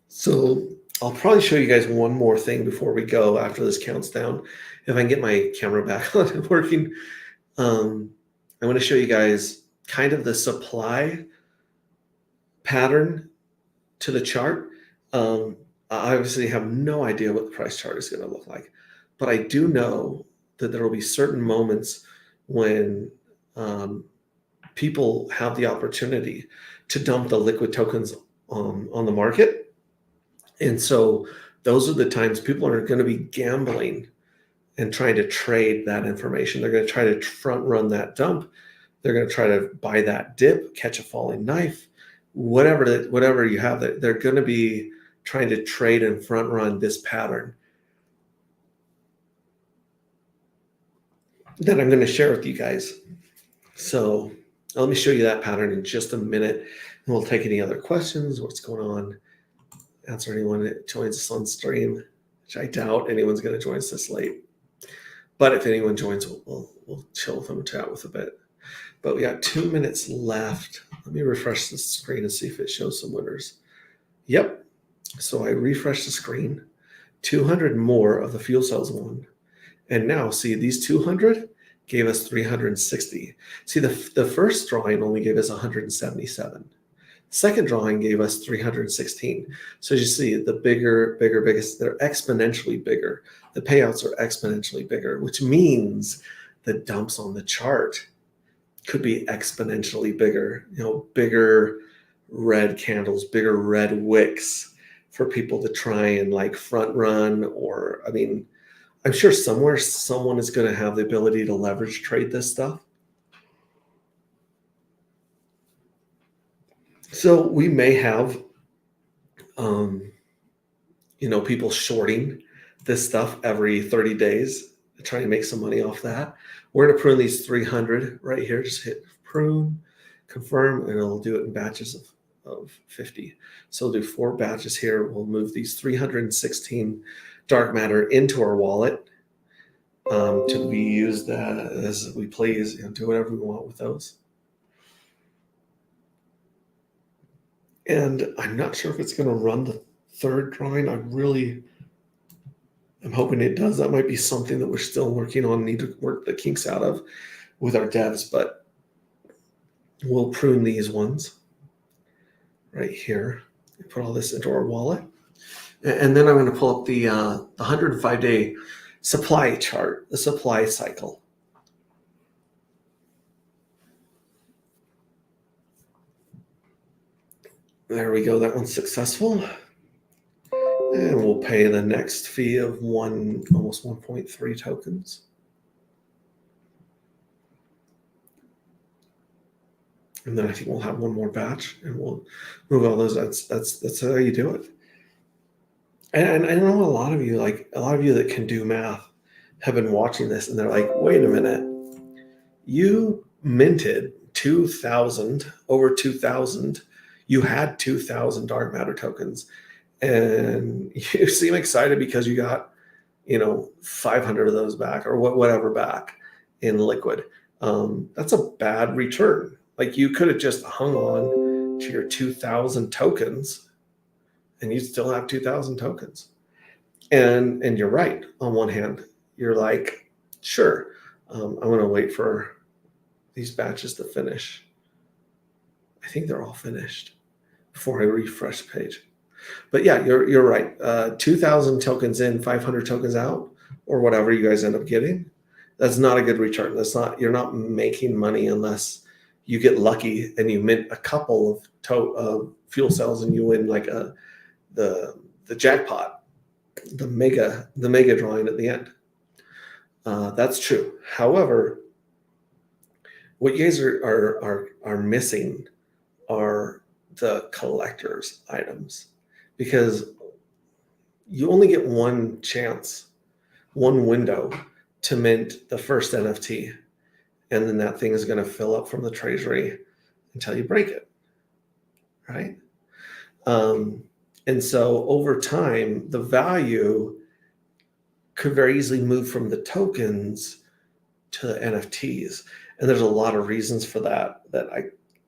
So I'll probably show you guys one more thing before we go after this counts down. If I can get my camera back on and working, I'm going to show you guys kind of the supply pattern to the chart. I obviously have no idea what the price chart is going to look like, but I do know that there will be certain moments when people have the opportunity to dump the liquid tokens on the market. And so those are the times people are going to be gambling and trying to trade that information. They're going to try to front run that dump. They're going to try to buy that dip, catch a falling knife, whatever you have. They're going to be trying to trade and front run this pattern that I'm going to share with you guys. So Let me show you that pattern in just a minute, and we'll take any other questions. What's going on? Answer anyone that joins us on stream, which I doubt anyone's going to join us this late. But if anyone joins, we'll chill with them and chat with a bit. But we got 2 minutes left. Let me refresh the screen and see if it shows some winners. Yep. So I refreshed the screen. 200 more of the fuel cells won. And now, see, these 200 gave us 360. See, the first drawing only gave us 177. Second drawing gave us 316. So as you see, the biggest, they're exponentially bigger. The payouts are exponentially bigger, which means the dumps on the chart could be exponentially bigger, bigger red candles, bigger red wicks for people to try and like front run, or, I mean, I'm sure somewhere someone is going to have the ability to leverage trade this stuff. So we may have, people shorting this stuff every 30 days, trying to make some money off that. We're going to prune these 300 right here. Just hit prune, confirm, and it'll do it in batches of 50. So we'll do 4 batches here. We'll move these 316 dark matter into our wallet to be used as we please, do whatever we want with those. And I'm not sure if it's going to run the third drawing. I'm hoping it does. That might be something that we're still working on, need to work the kinks out of with our devs, but we'll prune these ones right here. Put all this into our wallet. And then I'm going to pull up the 105-day supply chart, the supply cycle. There we go. That one's successful. And we'll pay the next fee of almost 1.3 tokens. And then I think we'll have one more batch, and we'll move all those. That's how you do it. And I know a lot of you that can do math have been watching this, and they're like, wait a minute, you minted 2,000, over 2,000. You had 2,000 dark matter tokens, and you seem excited because you got, 500 of those back, or whatever back in liquid. That's a bad return. Like, you could have just hung on to your 2,000 tokens, and you still have 2,000 tokens. And you're right. On one hand, you're like, sure, I'm going to wait for these batches to finish. I think they're all finished before I refresh the page. But yeah, you're right. 2,000 tokens in, 500 tokens out, or whatever you guys end up getting. That's not a good return. You're not making money unless you get lucky and you mint a couple of fuel cells and you win like the jackpot, the mega drawing at the end. That's true. However, what you guys are missing are the collector's items, because you only get one chance, one window to mint the first NFT, and then that thing is going to fill up from the treasury until you break it, right? And so over time, the value could very easily move from the tokens to the NFTs. And there's a lot of reasons for that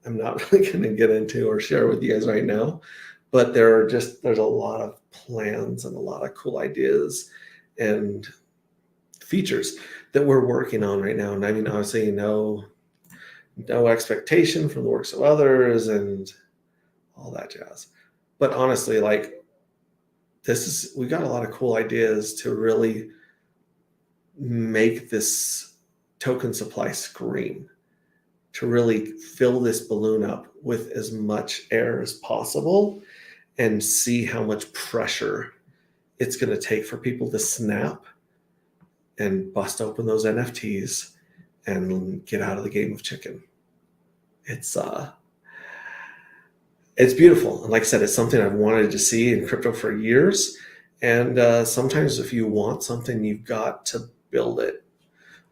I'm not really going to get into or share with you guys right now. But there's a lot of plans and a lot of cool ideas and features that we're working on right now. And I mean, obviously, no expectation from the works of others and all that jazz. But honestly, like, we got a lot of cool ideas to really make this token supply scream, to really fill this balloon up with as much air as possible and see how much pressure it's going to take for people to snap and bust open those NFTs and get out of the game of chicken. It's beautiful. And like I said, it's something I've wanted to see in crypto for years. And sometimes if you want something, you've got to build it.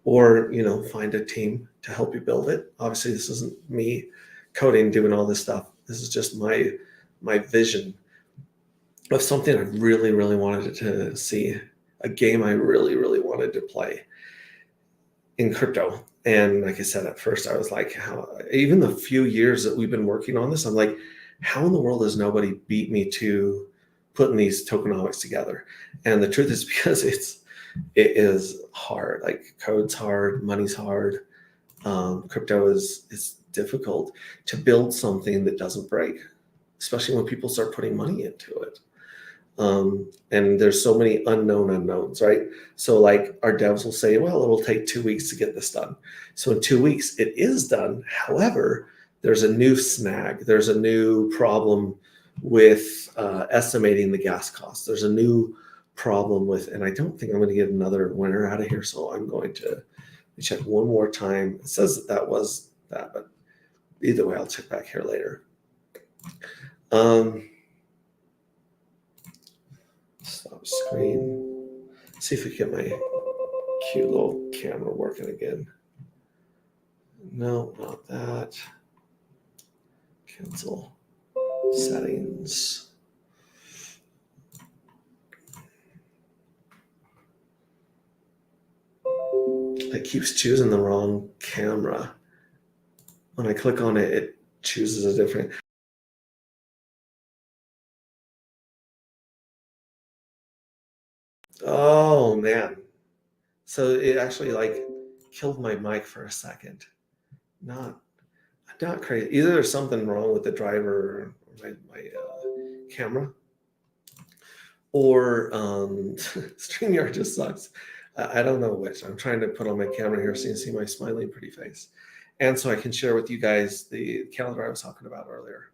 or find a team to help you build it. Obviously, this isn't me coding, doing all this stuff. This is just my vision of something I really, really wanted to see, a game I really, really wanted to play in crypto. And like I said, at first I was like, how, even the few years that we've been working on this, I'm like, how in the world has nobody beat me to putting these tokenomics together? And the truth is because it is hard. Like code's hard, money's hard. Crypto is difficult to build something that doesn't break, especially when people start putting money into it. And there's so many unknown unknowns, right? So like our devs will say, well, it'll take 2 weeks to get this done. So in 2 weeks, it is done. However, there's a new snag. There's a new problem with estimating the gas costs. There's a new problem with, and I don't think I'm going to get another winner out of here. So I'm going to check one more time. It says that was that, but either way, I'll check back here later. Stop screen. See if we can get my cute little camera working again. No, not that. Cancel settings. It keeps choosing the wrong camera. When I click on it, it chooses a different. Oh man. So it actually like killed my mic for a second. Not crazy. Either there's something wrong with the driver or my camera, or StreamYard just sucks. I don't know which. I'm trying to put on my camera here so you can see my smiling pretty face. And so I can share with you guys the calendar I was talking about earlier.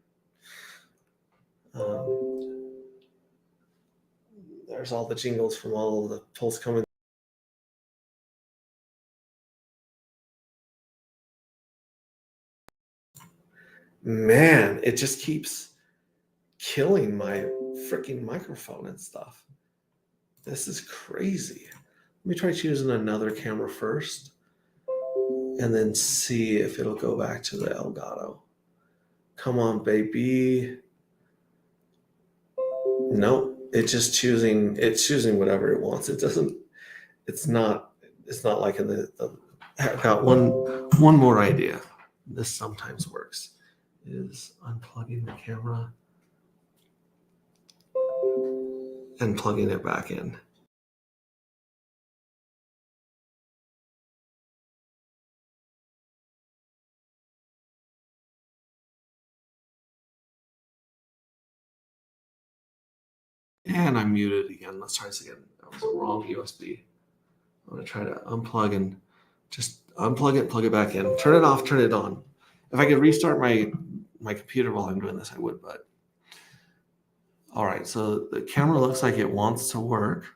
There's all the jingles from all of the polls coming. Man, it just keeps killing my freaking microphone and stuff. This is crazy. Let me try choosing another camera first and then see if it'll go back to the Elgato. Come on, baby. Nope. It's choosing whatever it wants. It's not like in the I've got one more idea. This sometimes works. Is unplugging the camera and plugging it back in. And I'm muted again. Let's try this again. That was the wrong USB. I'm going to try to unplug and just unplug it, plug it back in. Turn it off, turn it on. If I could restart my computer while I'm doing this, I would, but. All right, so the camera looks like it wants to work.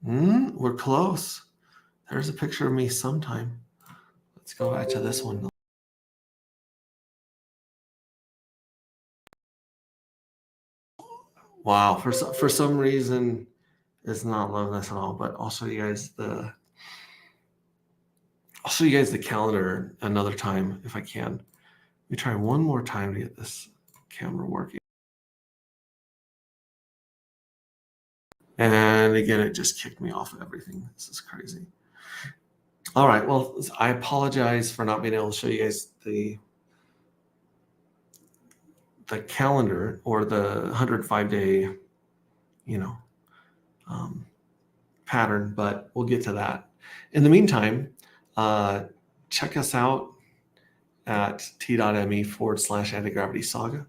We're close. There's a picture of me sometime. Let's go back to this one. Wow, for some reason, it's not loving this at all. But I'll show you guys the calendar another time if I can. Let me try one more time to get this camera working. And again, it just kicked me off of everything. This is crazy. All right, well, I apologize for not being able to show you guys the calendar or the 105-day, pattern, but we'll get to that. In the meantime, check us out at t.me/antigravity saga.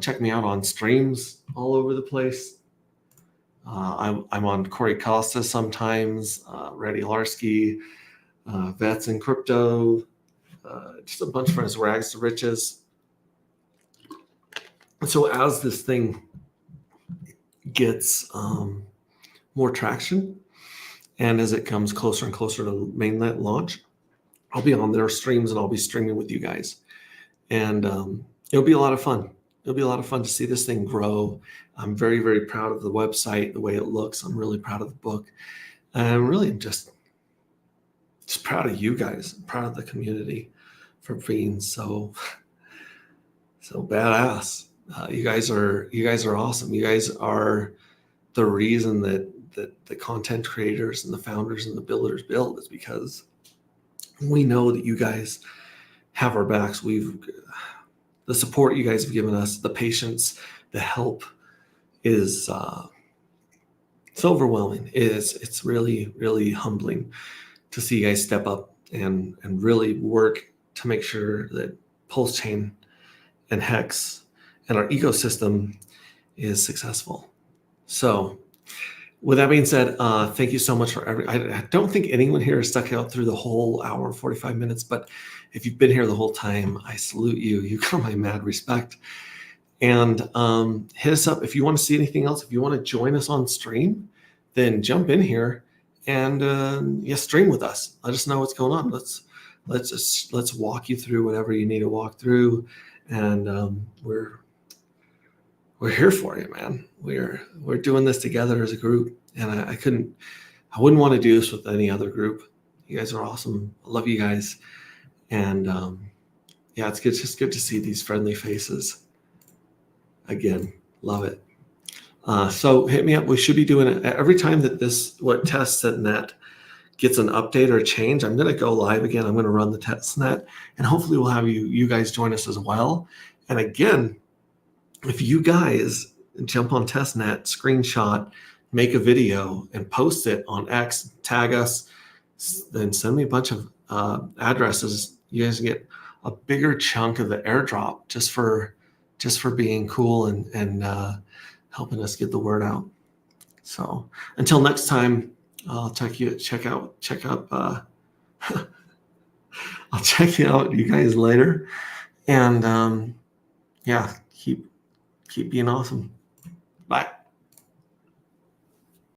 Check me out on streams all over the place. I'm on Corey Costa sometimes, Reddy Larsky, Vets in Crypto, just a bunch of friends, Rags to Riches. And so as this thing gets more traction and as it comes closer and closer to mainnet launch, I'll be on their streams and I'll be streaming with you guys. And it'll be a lot of fun. It'll be a lot of fun to see this thing grow. I'm very, very proud of the website, the way it looks. I'm really proud of the book. And really, I'm just just proud of you guys, proud of the community for being so badass. You guys are awesome. You guys are the reason that the content creators and the founders and the builders build, is because we know that you guys have our backs. The support you guys have given us, the patience, the help is so overwhelming. It's really, really humbling to see you guys step up and really work to make sure that Pulse Chain and Hex and our ecosystem is successful. So with that being said, thank you so much for I don't think anyone here has stuck out through the whole hour and 45 minutes, but if you've been here the whole time, I salute you. You got my mad respect. And hit us up if you want to see anything else. If you want to join us on stream, then jump in here and stream with us. Let us know what's going on. Let's walk you through whatever you need to walk through, and we're here for you, man. We're doing this together as a group, and I wouldn't want to do this with any other group. You guys are awesome. I love you guys, and it's good. It's just good to see these friendly faces again. Love it. So hit me up. We should be doing it every time that testnet gets an update or a change. I'm going to go live again. I'm going to run the testnet, and hopefully we'll have you guys join us as well. And again, if you guys jump on testnet, screenshot, make a video, and post it on X, tag us, then send me a bunch of addresses, you guys get a bigger chunk of the airdrop just for being cool and helping us get the word out. So until next time, I'll check out. I'll check you out, you guys, later, and keep being awesome. Bye.